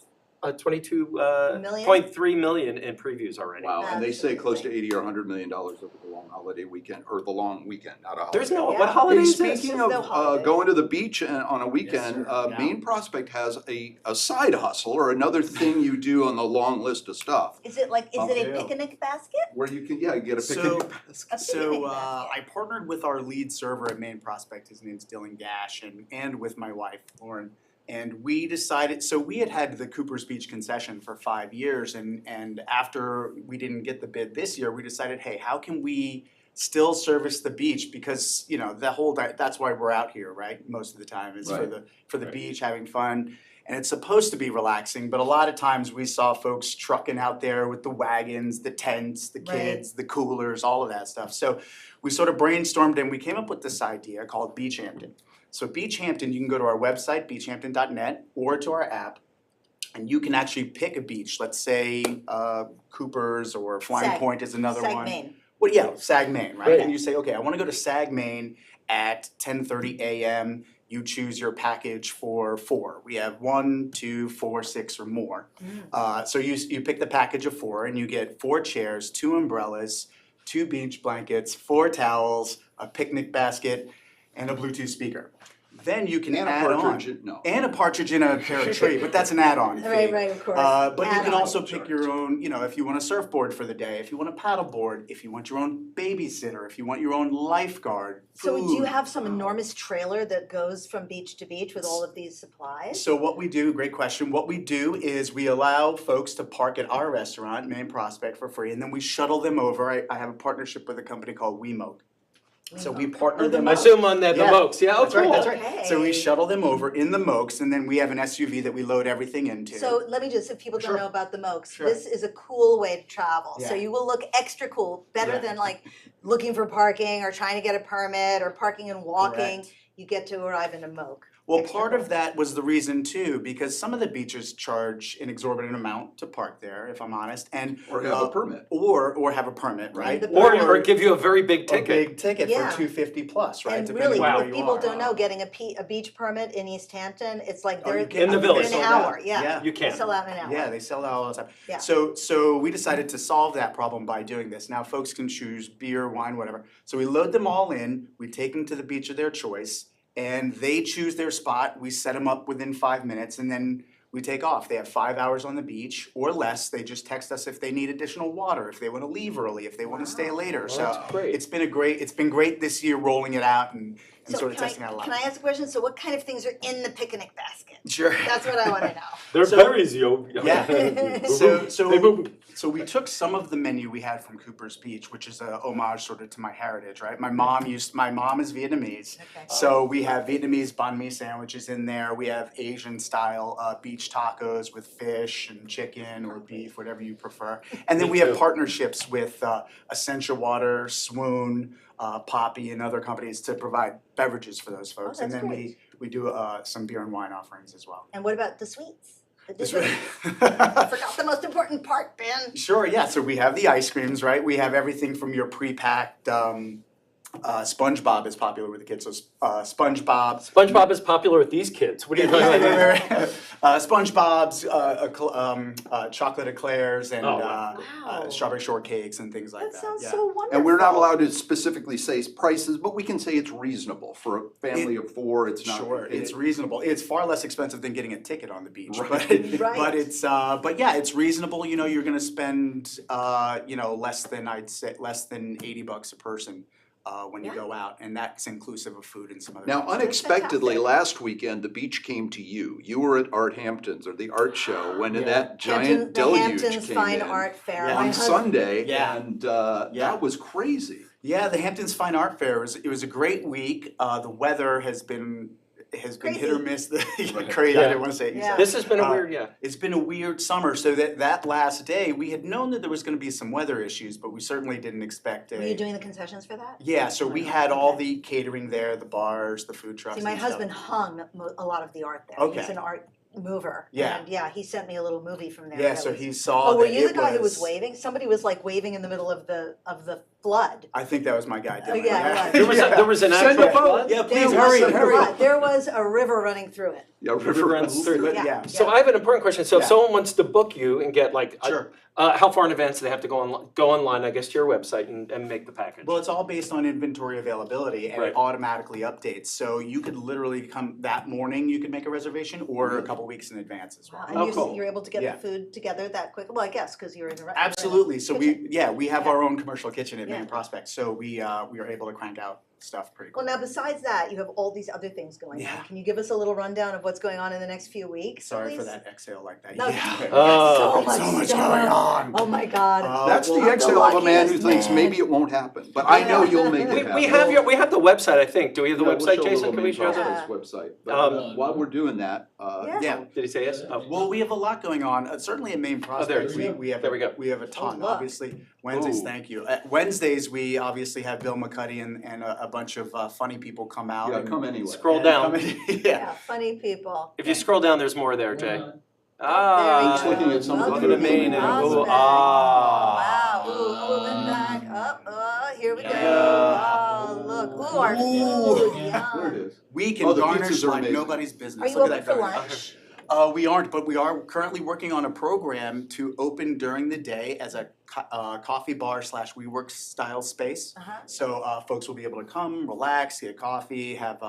22.3 million in previews already. Wow, and they say That's close to 80 or $100 million over the long holiday weekend, or the long weekend, not a holiday. There's no, Yeah. what holiday is this? Speaking There's of no holidays. going to the beach on a weekend, sir. Yeah. Maine Prospect has a side hustle or another thing you do on the long list of stuff Is it like, is it a yeah. picnic basket? where you can, yeah, get a So- picnic basket. A picnic So basket. I partnered with our lead server at Maine Prospect, his name's Dylan Gash, and with my wife, Lauren. And we decided, so we had the Cooper's Beach concession for 5 years, and after we didn't get the bid this year, we decided, hey, how can we still service the beach? Because, you know, that's why we're out here, right? Most of the time is Right. for the beach, having fun. And it's supposed to be relaxing, but a lot of times we saw folks trucking out there with the wagons, the tents, the kids, the coolers, all of that stuff. So we sort of brainstormed and we came up with this idea called Beach Hampton. So Beach Hampton, you can go to our website, beachhampton.net, or to our app, and you can actually pick a beach. Let's say Cooper's or Flying Sag- Point is another Sag one. Maine. Well, yeah, Sag Maine, right? Right. And you say, okay, I want to go to Sag Maine at 10:30 a.m. You choose your package for 4. We have 1, 2, 4, 6, or more. So you pick the package of 4, and you get 4 chairs, 2 umbrellas, 2 beach blankets, 4 towels, a picnic basket, and a Bluetooth speaker. Then you can And a add on. partridge, no. And a partridge in a pear tree, but that's an add-on fee. Right, of course. But you can Add-on. also pick your own, you know, if you want a surfboard for the day, if you want a paddleboard, if you want your own babysitter, if you want your own lifeguard, So do you food. have some enormous trailer that goes from beach to beach with all of these supplies? So what we do, great question, what we do is we allow folks to park at our restaurant, Maine Prospect, for free, and then we shuttle them over. I have a partnership with a company called WeMoke. So we partner them I up. assume on the Yeah, Mokes, yeah, oh, That's right, cool. that's right. So we Okay. shuttle them over in the Mokes, and then we have an SUV that we load everything into. So let me just, if people don't Sure. know about the Mokes, Sure. this is a cool way to travel. So Yeah. you will look extra cool, better Yeah. than like looking for parking or trying to get a permit or parking and walking. Correct. You get to arrive in a Moke. Well, Extra part cool. of that was the reason too, because some of the beaches charge an exorbitant amount to park there, if I'm honest, and Or have a permit. or have a permit, right? the Or give you a very big a ticket. big ticket Yeah. for $250 plus, right? And Depending really, on where if you people are. don't know, getting a beach permit in East Hampton, it's like Oh, they're you can- In the village. an Sold hour, out. yeah. You They can. sell out in an hour. Yeah, they sell out all the time. Yeah. So we decided to solve that problem by doing this. Now folks can choose beer, wine, whatever. So we load them all in, we take them to the beach of their choice, and they choose their spot. We set them up within 5 minutes, and then we take off. They have 5 hours on the beach or less. They just text us if they need additional water, if they want to leave early, if they want to stay later. So that's great. it's been great this year rolling it out and So sort of can testing out a lot. Can I ask a question? So what kind of things are in the picnic basket? Sure. That's what I wanna know. They're So- berries, yo. Yeah. So we took some of the menu we had from Cooper's Beach, which is a homage sort of to my heritage, right? My mom is Vietnamese. Okay. So we have Vietnamese banh mi sandwiches in there. We have Asian style beach tacos with fish and chicken or beef, whatever you prefer. And then Me we have too. partnerships with Essentia Water, Swoon, Poppy, and other companies to provide beverages for those folks. And that's then great. we do some beer and wine offerings as well. And what about the sweets? The This desserts? I forgot the most important part, Ben. Sure, yeah, so we have the ice creams, right? We have everything from your pre-packed, SpongeBob is popular with the kids, so SpongeBob. SpongeBob is popular with these kids. What are you talking about? SpongeBob's, chocolate eclairs and Oh, wow. strawberry shortcakes and things like That that. sounds yeah. so wonderful. And we're not allowed to specifically say prices, but we can say it's reasonable for a family of 4. It's not. Sure, it's reasonable. It's far less expensive than getting a ticket on the beach, Right. but Right. but yeah, it's reasonable. You know, you're gonna spend less than $80 a person when you Yeah. go out, and that's inclusive of food and some other. Now, things. unexpectedly, fantastic. last weekend, the beach came to you. You were at Art Hampton's, or the art show, when Yeah. that giant Hampton, the deluge Hamptons came Fine in Art Fair. Yeah. My on husband- Sunday, Yeah. and Yeah. that was crazy. Yeah, the Hamptons Fine Art Fair it was a great week. The weather has been hit or miss. Crazy. I Yeah. didn't want to say it. Yeah. This has been a Uh, weird, yeah. It's been a weird summer. So that last day, we had known that there was going to be some weather issues, but we certainly didn't expect Were you doing the concessions for that? Yeah, so we had all Okay. the catering there, the bars, the food trucks. See, my and stuff. husband hung a lot of the art there. Okay. He's an art mover. Yeah. And yeah, he sent me a little movie from there. Yeah, that so was- he saw. Oh, were that you the it guy who was waving? Somebody was like waving in the middle of the flood. I think that was my guy doing it. yeah, it There was an Send actual a boat. flood? Yeah, There please was a hurry. flood. There was a river running through it. Yeah, River runs through. Yeah. So I have an important question. So if Yeah. someone wants to book you and get like, Sure. how far in advance do they have to go online, I guess, to your website and make the package? Well, it's all based on inventory availability and Right. it automatically updates. So you could literally come that morning, you could make a reservation or a couple weeks in advance as well. Wow, and Oh, you, cool. you're able to get Yeah. the food together that quick. Well, I guess because you're in the Absolutely. So kitchen. we have Yeah. our own commercial kitchen at Yeah. Main Prospect. So we are able to crank out stuff pretty Well, quick. now besides that, you have all these other things going Yeah. on. Can you give us a little rundown of what's going on in the next few weeks? Sorry for please? that exhale like that. No, Yeah. Oh. So much stuff. going on. Oh my God. That's well, the exhale of a man who luckiest thinks man. maybe it won't happen, but I know you'll make it happen. We have the website, I think. Do we have the Yeah, we'll website, show a Jason? little Can we Main show that? Prospect's website. But Um, while we're doing that, Yeah. Did he say yes? Oh. Well, we have a lot going on. Certainly at Main there Prospect, it is. we have There we go. we have a ton. look. Obviously, Wednesdays. Ooh. Thank you. Wednesdays, we obviously have Bill McCuddy and a bunch of funny people come out. yeah, and- come anyway. Scroll and down. come in- yeah. Yeah, funny people. If you scroll down, there's more there, Jay. There Ah. we Just looking at some of the Look at the food main going and on. ooh, Prospect. ah. Wow, ooh, pulling back up, here we go. Yeah. Oh, look, ooh, our Ooh. food, There yum. it is. We can Oh, the garnish pizzas are like amazing. nobody's business. Are you Look open at for that garnish. lunch? We aren't, but we are currently working on a program to open during the day as a coffee bar / WeWork style space. Uh-huh. So folks will be able to come, relax, get coffee, have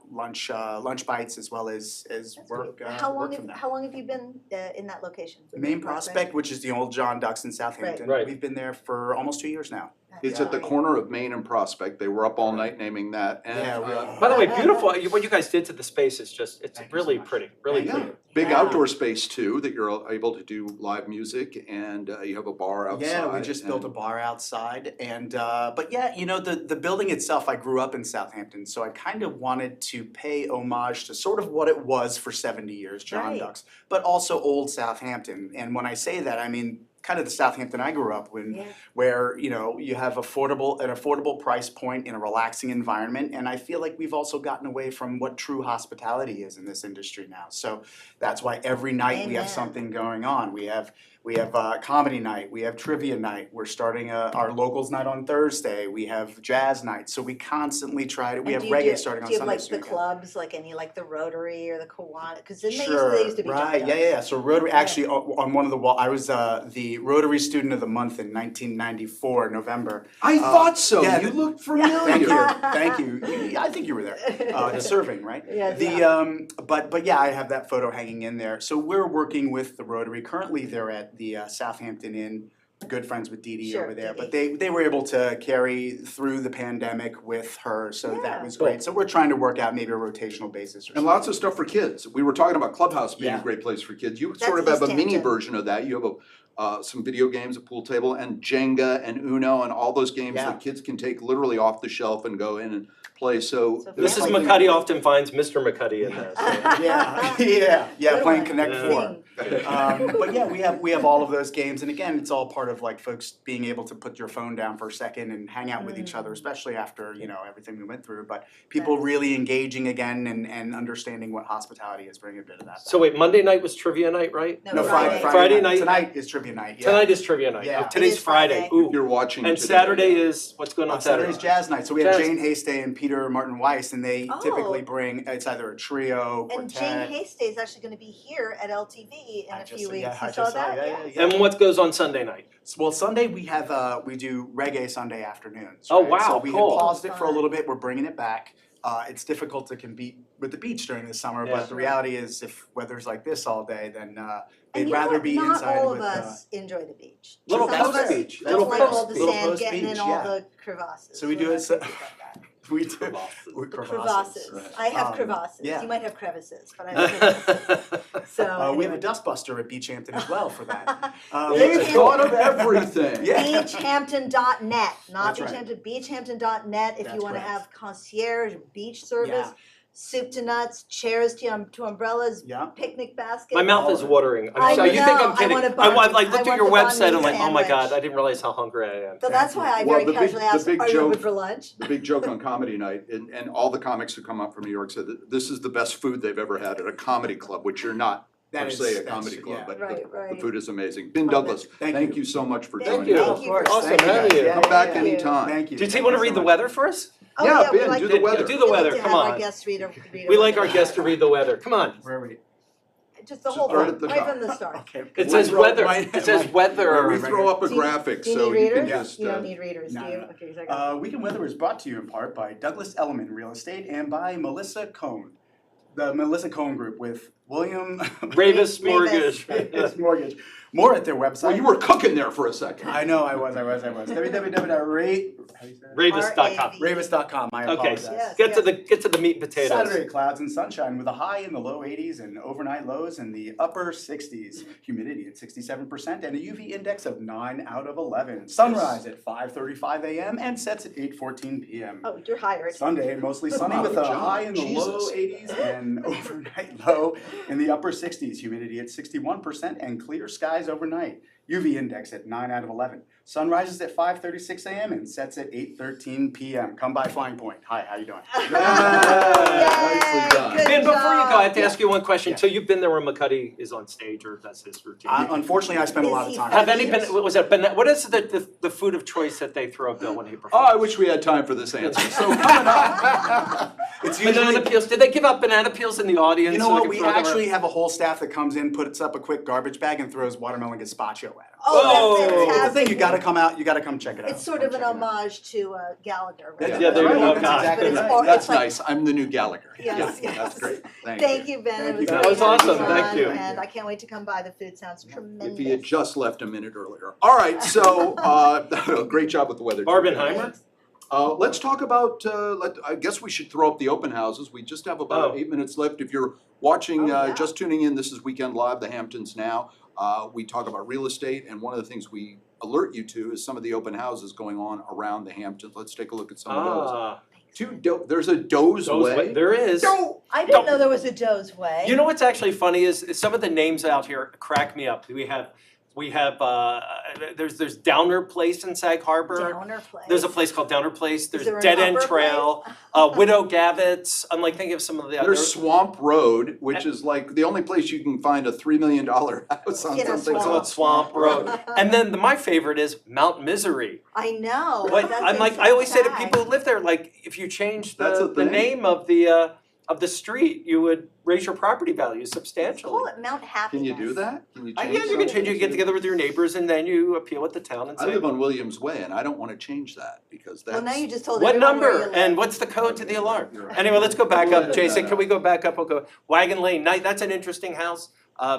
lunch bites as well as work How work long from there. how long have you been in that location? Main Prospect, which is the old John Ducks in Southampton. Right. We've been there for almost 2 years now. It's at the corner of Main and Prospect. They were up all night naming that. And Yeah, we are. By the way, beautiful. What you guys did to the space is just, it's Thank you so really much. pretty, really Thank you. pretty. big Yeah. outdoor space too, that you're able to do live music and you have a bar outside. Yeah, we just built a and- bar outside and but yeah, you know, the building itself, I grew up in Southampton, so I kind of wanted to pay homage to sort of what it was for 70 years, John Right. Ducks, but also old Southampton. And when I say that, I mean kind of the Southampton I grew up in, Yeah. where, you know, you have an affordable price point in a relaxing environment. And I feel like we've also gotten away from what true hospitality is in this industry now. So that's why every night we have Amen. something going on. We have comedy night, we have trivia night, we're starting our locals night on Thursday, we have jazz night, so we constantly try to, we have And do you reggae do- starting on Do you have Sunday. like so the we can- clubs, like any like the Rotary or the Kiwanis? Because then Sure, they used to be right, John yeah, Ducks. so Rotary, actually, on one of the wall, I was the Rotary Student of the Month in 1994, November. I thought so. yeah, You the- look Thank you, familiar. thank you. I think you were there, serving, right? Yeah, But yeah, I have that photo hanging in there. So we're working with the Rotary. Currently, they're at the Southampton Inn. Good friends with Dee Dee Sure, over there, Dee but they were able to carry through the pandemic with her, so Yeah. that was great. So we're trying to work out maybe a rotational basis or And something. lots of stuff for kids. We were talking about Clubhouse being a Yeah. great place for kids. You That's sort of have a East mini Hampton. version of that. You have some video games, a pool table, and Jenga and Uno and all those games Yeah. that kids can take literally off the shelf and go in and play. So So this Mrs. is family- McCuddy often finds Mr. McCuddy in this. Yeah, Good playing one. Connect Yeah. Four. But yeah, we have all of those games, and again, it's all part of like folks being able to put your phone down for a second and hang out with each other, especially after, you know, everything we went through. But people Nice. really engaging again and understanding what hospitality is, bringing a bit of that. So wait, Monday night was trivia night, right? No, Friday Friday night. Tonight is trivia night. Yeah. Tonight is trivia night. Yeah. Oh, today's It is Friday. Friday. Ooh. you're watching And today. Saturday is, what's going on Saturday? Saturday's jazz night. So we have Jazz. Jane Haystay and Peter Martin Weiss, and they Oh. typically bring it's either a trio, And Jane quartet. Haystay is actually going to be here at LTV in I a just- few yeah, weeks. I You just saw saw, that? yeah. And what goes on Sunday night? Well, Sunday we have we do reggae Sunday afternoons. Oh, right? wow, So we cool. had paused it for a Fun. little bit. We're bringing it back. It's difficult to compete with the beach during the summer, Yeah. but the reality is, if weather's like this all day, then And they'd you know rather what? be Not inside all with. of us enjoy the beach. Little Some Post of us Beach. don't Little like all Post the Beach. Little sand Post getting in Beach, all yeah. the crevasses. So we do Let's it. not think about that. We do with Crevasses. right. I have Um, crevasses. yeah. You might have crevices, but I have crevasses. So We have a anyway. dustbuster at Beachhampton as well for that. They've thought of everything. Yeah. Beachhampton.net, not That's right. Beachhampton, beachhampton.net if you That's want to right. have concierge, beach service, Yeah. soup to nuts, chairs to umbrellas, Yeah. picnic baskets. My mouth is watering. I So you think know, I'm kidding? I want a I bun- like I looked at want your the banh website. I'm mi like, oh my god, sandwich. I didn't realize how hungry I am. So that's why I Well, very the big- casually the asked, big are you open joke- for lunch? The big joke on comedy night, and all the comics who come up from New York said that this is the best food they've ever had at a comedy club, which you're not That per is- se a that's- comedy club, yeah. but Right, the right. food is amazing. Ben Love Douglas, Thank thank you. you so much for Thank joining you. us. Thank you for Awesome Thank you, having guys. you. Yeah, Come yeah, back yeah. anytime. Thank you. Do you Thank want to so read the much. weather for us? Oh, Yeah, we Ben, like do to- the weather. Do the we like weather, to come have our on. guests read a We like our weather. guests to read the weather. Come on. Where are we? Just the So whole start thing, at the right top. from the start. Okay. It says Throw weather. my- It says my- weather. We throw up a Do you- graphic, Do you so need you can readers? just. You don't need readers, do No, you? no, no. Okay, so I got- Weekend Weather is brought to you in part by Douglas Elliman Real Estate and by Melissa Cohn. The Melissa Cohn Group with William Ravis Mortgage. Ravis Mortgage. More at their website. Well, you were cooking there for a second. I know, I was. Ravis.com. Ravis.com, I Okay, apologize. Yes. get to the meat and potatoes. Saturday, clouds and sunshine with a high in the low 80s and overnight lows in the upper 60s. Humidity at 67% and a UV index of 9 out of 11. Sunrise at 5:35 a.m. and sets at 8:14 p.m. Oh, you're hired. Sunday, mostly sunny with a high in the low 80s and overnight low in the upper 60s. Humidity at 61% and clear skies overnight. UV index at 9 out of 11. Sun rises at 5:36 a.m. and sets at 8:13 p.m. Come by Flying Point. Hi, how you doing? Nicely done. Good Ben, before you go, I have to Yeah. ask you one question. Yeah. So you've been there when McCuddy is on stage, or that's his routine? Unfortunately, I spend a lot of Is he time. Have any Yes. been? Was it? What is the food of choice that they throw Bill when he Oh, performs? I wish we had time for this answer. So coming up, It's Banana usually, peels. Did they give out banana peels in the audience? you know so they what, could we throw them actually around? have a whole staff that comes in, puts up a quick garbage bag and throws watermelon gazpacho at them. Oh, that's Whoa. It's fantastic. the thing, you gotta come out, you gotta come check it out. It's sort of an Come check it out. homage to Gallagher, right? Yeah, Yeah, there you go. That's God. exactly But it's right. more- that's it's like- nice. I'm the new Gallagher. Yes, Yeah, yes. that's great. Thank you, Ben. Thank It was you. great That was awesome. having Thank on, you. And I can't wait to come by. The food sounds tremendous. If he had just left a minute earlier. All right, so great job with the weather. Barbenheimer? Let's talk about. I guess we should throw up the open houses. We just have about Oh. 8 minutes left. If you're watching, Oh, yeah. just tuning in, this is Weekend Live, the Hamptons Now. We talk about real estate, and one of the things we alert you to is some of the open houses going on around the Hamptons. Let's take a look at some of those. Ah, There's a Doe's Way. there is. I didn't know there was a Joe's Way. You know what's actually funny is some of the names out here crack me up. We have there's Downer Place in Sag Harbor. Downer Place. There's a place called Downer Place. There's there an Dead End upper Trail. Widow Gavitt's. I'm like thinking of some of the other. There's Swamp Road, which is like the only place you can find a $3 million house on In a something. It's swamp. called Swamp Road. And then my favorite is Mount Misery. I know. What That's I'm in like, I always say to Sag. people who live there, like, if you change That's a the thing. name of the street, you would raise your property value substantially. Call it Mount Happiness. Can you do that? Can you change Yeah, you can change it. You get together with your neighbors, and then you appeal at the town and I say, live on Williams Way, and I don't want to change that because that's. Well, now you just told what everyone where you number live. and what's the code to the alarm? You're right. Anyway, let's go back We'll up, edit Jason. that Can we out. go back up? We'll go Wagon Lane. That's an interesting house.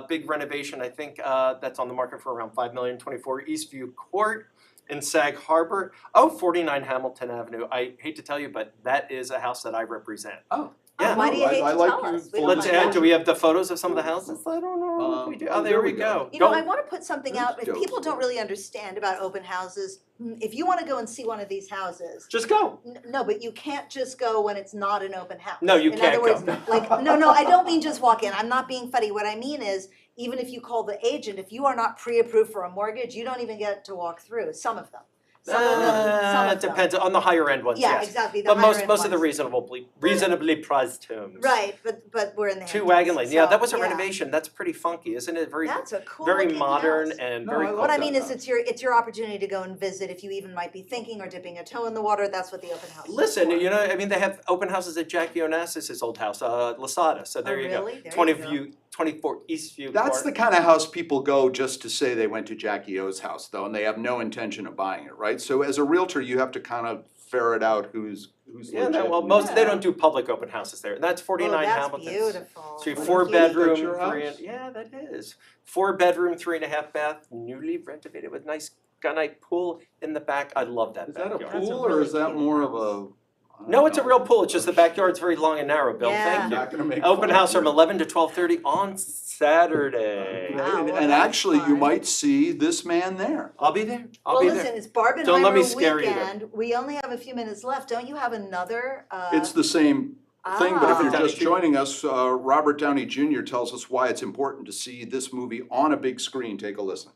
Big renovation. I think that's on the market for around $5 million. 24 Eastview Court in Sag Harbor. 49 Hamilton Avenue. I hate to tell you, but that is a house that I represent. Oh. Yeah. Why do you I- hate I to like tell you us? We full don't Let's mind add. that. Do we have the photos of some of the houses? I don't know. If we do. Oh, there we go. You know, I Don't- want to put something There's out. If Joe's people don't Way. really understand about open houses, if you want to go and see one of these houses, Just go. no, but you can't just go when it's not an open house. No, you In can't other words, go. like, no, I don't mean just walk in. I'm not being funny. What I mean is, even if you call the agent, if you are not pre-approved for a mortgage, you don't even get to walk through. Some of them. Some of them. It depends on the higher end ones. Yeah, yes. exactly. The But most higher-end most of the ones. reasonably priced homes. Right, but we're in the Two Hamptons, Wagon Lane. Yeah, so, that was a yeah. renovation. That's pretty funky, isn't it? Very That's a cool very looking modern house. and No, very I cool. love What I that mean is, house. it's your opportunity to go and visit if you even might be thinking or dipping a toe in the water. That's what the open house is Listen, for. you know, I mean, they have open houses at Jackie Onassis' old house, Lasada. So there Oh, you really? go. There 20 you go. view, 24 Eastview. That's Court. the kind of house people go just to say they went to Jackie O's house, though, and they have no intention of buying it, right? So as a realtor, you have to kind of ferret out who's Yeah, legit. no, well, and most who's they not. don't do public open houses there. And that's 49 Oh, that's Hamilton's. beautiful. So Thank 4 you. bedroom, That's your house? yeah, that is. 4 bedroom, 3.5 bath, newly renovated with nice gunite pool in the back. I love that Is that a backyard. pool really or is that cute more of house. a? No, it's a real pool. It's just the backyard's very long and narrow, Bill. Yeah. Thank I'm you. not gonna make Open fun house of from you. 11 to 12:30 on Saturday. Wow, And, well, and that's actually, you fun. might see this man there. I'll be there. I'll Well, be listen, there. it's Barbenheimer Don't let me scare you, though. weekend. We only have a few minutes left. Don't you have another? It's the same thing, but if Ah. you're Downey just Jr. joining us, Robert Downey Jr. tells us why it's important to see this movie on a big screen. Take a listen.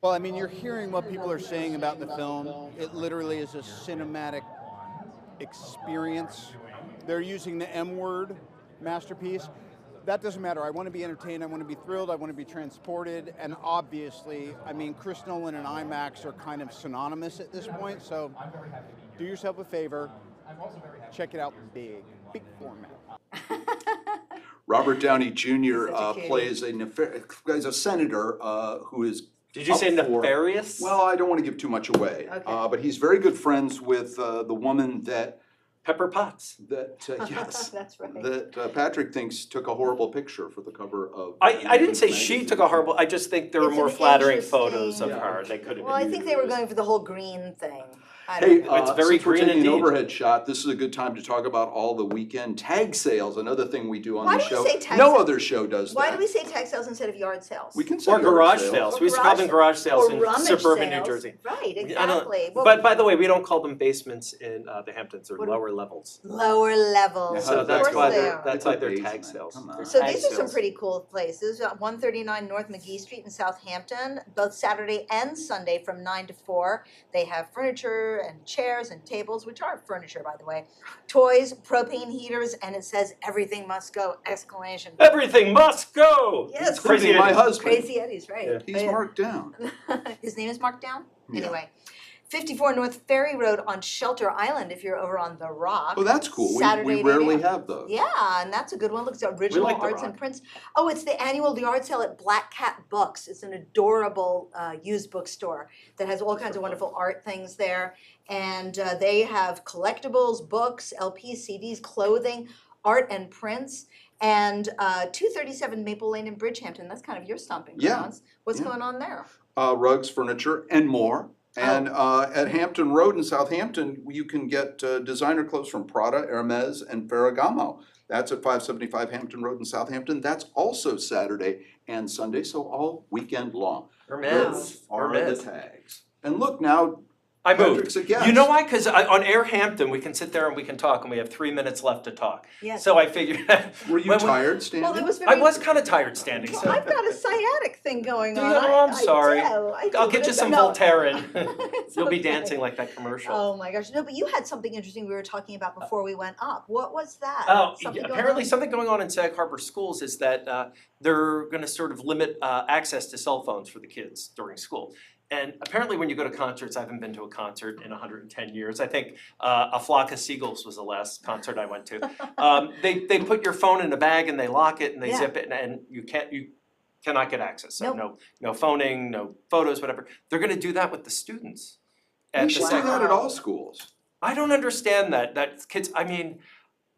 Well, I mean, you're hearing what people are saying about the film. It literally is a cinematic experience. They're using the M word, masterpiece. that doesn't matter. I want to be entertained. I want to be thrilled. I want to be transported. And obviously, I mean, Chris Nolan and IMAX are kind of synonymous at this point. So do yourself a favor. Check it out big format. Robert Downey Jr. Such a cutie. Plays a senator who is Did you say up for- nefarious? Well, I don't want to give too much away. Okay. But he's very good friends with the woman that Pepper Potts. yes, That's right. that Patrick thinks took a horrible picture for the cover of. I didn't say she took a horrible, I just think there were It's more an flattering interesting- photos of Yeah. her. They could have Well, I been. think they were going for the whole green thing. I don't Hey, know. It's very since we're green taking an indeed. overhead shot, this is a good time to talk about all the weekend tag sales, another thing we do on Why the do we show. say tag No sales? other show does that. Why do we say tag sales instead of yard sales? We can say Or yard garage sales. sales. Or We used to call them garage sales or in rummage suburban New sales. Jersey. Right, I don't- exactly. Well, But by the way, we don't call them basements in the Hamptons or What- lower levels. lower levels. Yeah, So of that's course why they they're, are. that's why they're It's a tag basement. sales. Come on. They're So tag these are some sales. pretty cool places. 139 North McGee Street in Southampton, both Saturday and Sunday from 9 to 4. They have furniture and chairs and tables, which are furniture, by the way, toys, propane heaters, and it says everything must go! Exclamation. Everything must go! Yes. It's crazy. Including my Eddie. husband. Crazy Eddie's right. Yeah. He's marked down. His name is marked down? Yeah. Anyway. 54 North Ferry Road on Shelter Island if you're over on the Rock. Oh, that's cool. We Saturday to rarely day. have those. Yeah, and that's a good one. Looks at original like the arts and Rock. prints. Oh, it's the annual yard sale at Black Cat Books. It's an adorable used bookstore that has all kinds of wonderful art things there. And they have collectibles, books, LPs, CDs, clothing, art and prints. And 237 Maple Lane in Bridgehampton. That's kind of your stomping Yeah. grounds. What's Yeah. going on there? Rugs, furniture, and more. And Oh. at Hampton Road in Southampton, you can get designer clothes from Prada, Hermes, and Ferragamo. That's at 575 Hampton Road in Southampton. That's also Saturday and Sunday, so all weekend long. Hermes. Those are the Hermes. tags. And look, now I moved. Patrick's a guest. You know why? Because on Air Hampton, we can sit there and we can talk, and we have 3 minutes left to talk. Yes. So I figured. Were you when we- tired standing? Well, it was very. I was kind of tired standing, Well, so I've got a sciatic thing going Do on. you? Oh, I'm sorry. I do, I'll but get you it's- some no. Voltaren. It's You'll be okay. dancing like that commercial. Oh my gosh, no, but you had something interesting we were talking about before we went up. What was that? Oh, Something going apparently on? something going on in Sag Harbor schools is that they're gonna sort of limit access to cell phones for the kids during school. And apparently when you go to concerts, I haven't been to a concert in 110 years. I think A Flock of Seagulls was the last concert I went to. They put your phone in a bag and they lock it and they Yeah. zip it and you cannot get access. So Nope. no phoning, no photos, whatever. They're gonna do that with the students. We At should the do Sag that at Wow. all schools. I don't understand that kids, I mean,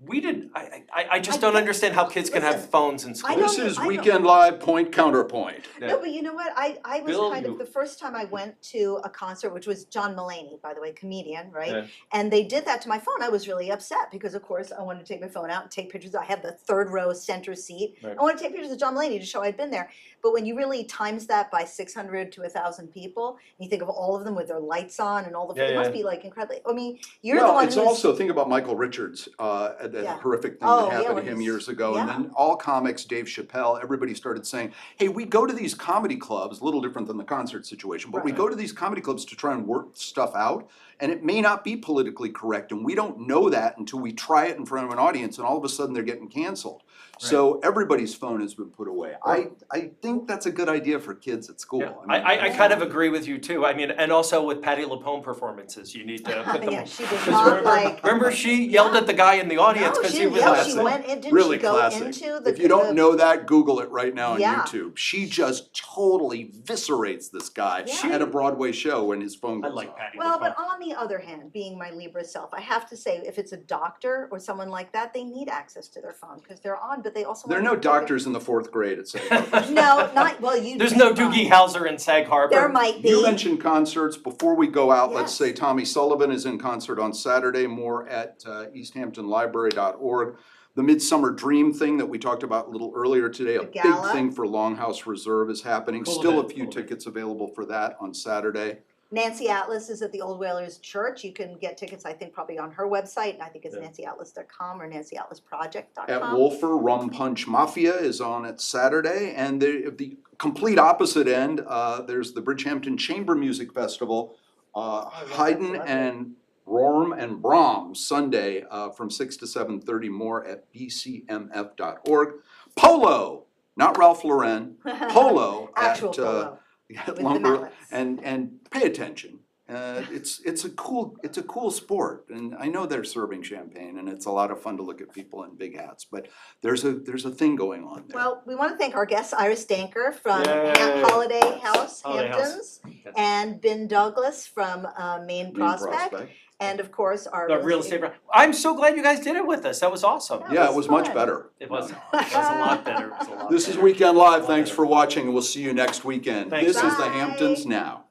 we did, I just I don't get- understand how kids can have listen, phones in I school. don't- This is I don't- Weekend Live Point Counterpoint. Yeah. No, but you know what? I was Bill, kind you- of the first time I went to a concert, which was John Mulaney, by the way, comedian, right? Yeah. And they did that to my phone. I was really upset because, of course, I wanted to take my phone out and take pictures. I had the third row center seat. Right. I wanted to take pictures of John Mulaney to show I'd been there. But when you really times that by 600 to 1,000 people, and you think of all of them with their lights on and all the, Yeah, it must yeah. be like incredibly. I mean, you're the Well, one it's who's also, think about Michael Richards, that Yeah. horrific thing Oh, that yeah, happened where to him he's- years ago. yeah. And then all comics, Dave Chappelle, everybody started saying, hey, we go to these comedy clubs, a little different than the concert situation, but we Right. go to these comedy clubs to try and work stuff out. And it may not be politically correct, and we don't know that until we try it in front of an audience, and all of a sudden they're getting canceled. So everybody's phone has been put away. I think that's a good idea for kids at school. Yeah, mean, I kind of agree with you too. I mean, and also with Patti LuPone performances, you need to put them. yeah, she did 'Cause not like. remember she yelled at the guy in the audience No, because she, he was yeah, laughing. she went in, didn't Really she go classic. into the. If you don't the- know that, Google it right now on Yeah. YouTube. She just totally eviscerates this guy Yeah. at a Broadway show when his phone I goes like off. Patti Well, LuPone. but on the other hand, being my Libra self, I have to say, if it's a doctor or someone like that, they need access to their phone because they're on, but they also. There are wanna no be quick. doctors in the 4th grade at St. John's. No, not, well, you. There's no Doogie Howser in Sag Harbor. There might be. You mentioned concerts. Before we go out, let's Yes. say Tommy Sullivan is in concert on Saturday, more at easthamptonlibrary.org. The Midsummer Dream thing that we talked about a little earlier today, a The big gala. thing for Longhouse Reserve is happening. Cool Still a event, few cool event. tickets available for that on Saturday. Nancy Atlas is at the Old Whalers Church. You can get tickets, I think, probably on her website, and I think it's Yeah. nancyatlas.com or nancyatlasproject.com. At Wolfer, Rum Punch Mafia is on at Saturday, and the complete opposite end, there's the Bridgehampton Chamber Music Festival, Haydn lovely. and Rorm and Brahms, Sunday from 6 to 7:30, more at bcmf.org. Polo, not Ralph Lauren, Polo Actual at polo at with the Lumber, mallets. and pay attention. It's a cool sport, and I know they're serving champagne, and it's a lot of fun to look at people in big hats. But there's a thing going on there. Well, we want to thank our guests, Iris Danker from Yay. Holiday House Holiday House. Hamptons, and Ben Douglas from Maine Prospect, and of course our The real estate. I'm so glad you guys did it with us. That was awesome. Yeah. Yeah, was it was much fun. better. It was a lot better. It was a lot This is better. Weekend Live. Thanks for watching, and we'll see you next weekend. Thanks. This is the Bye. Hamptons Now.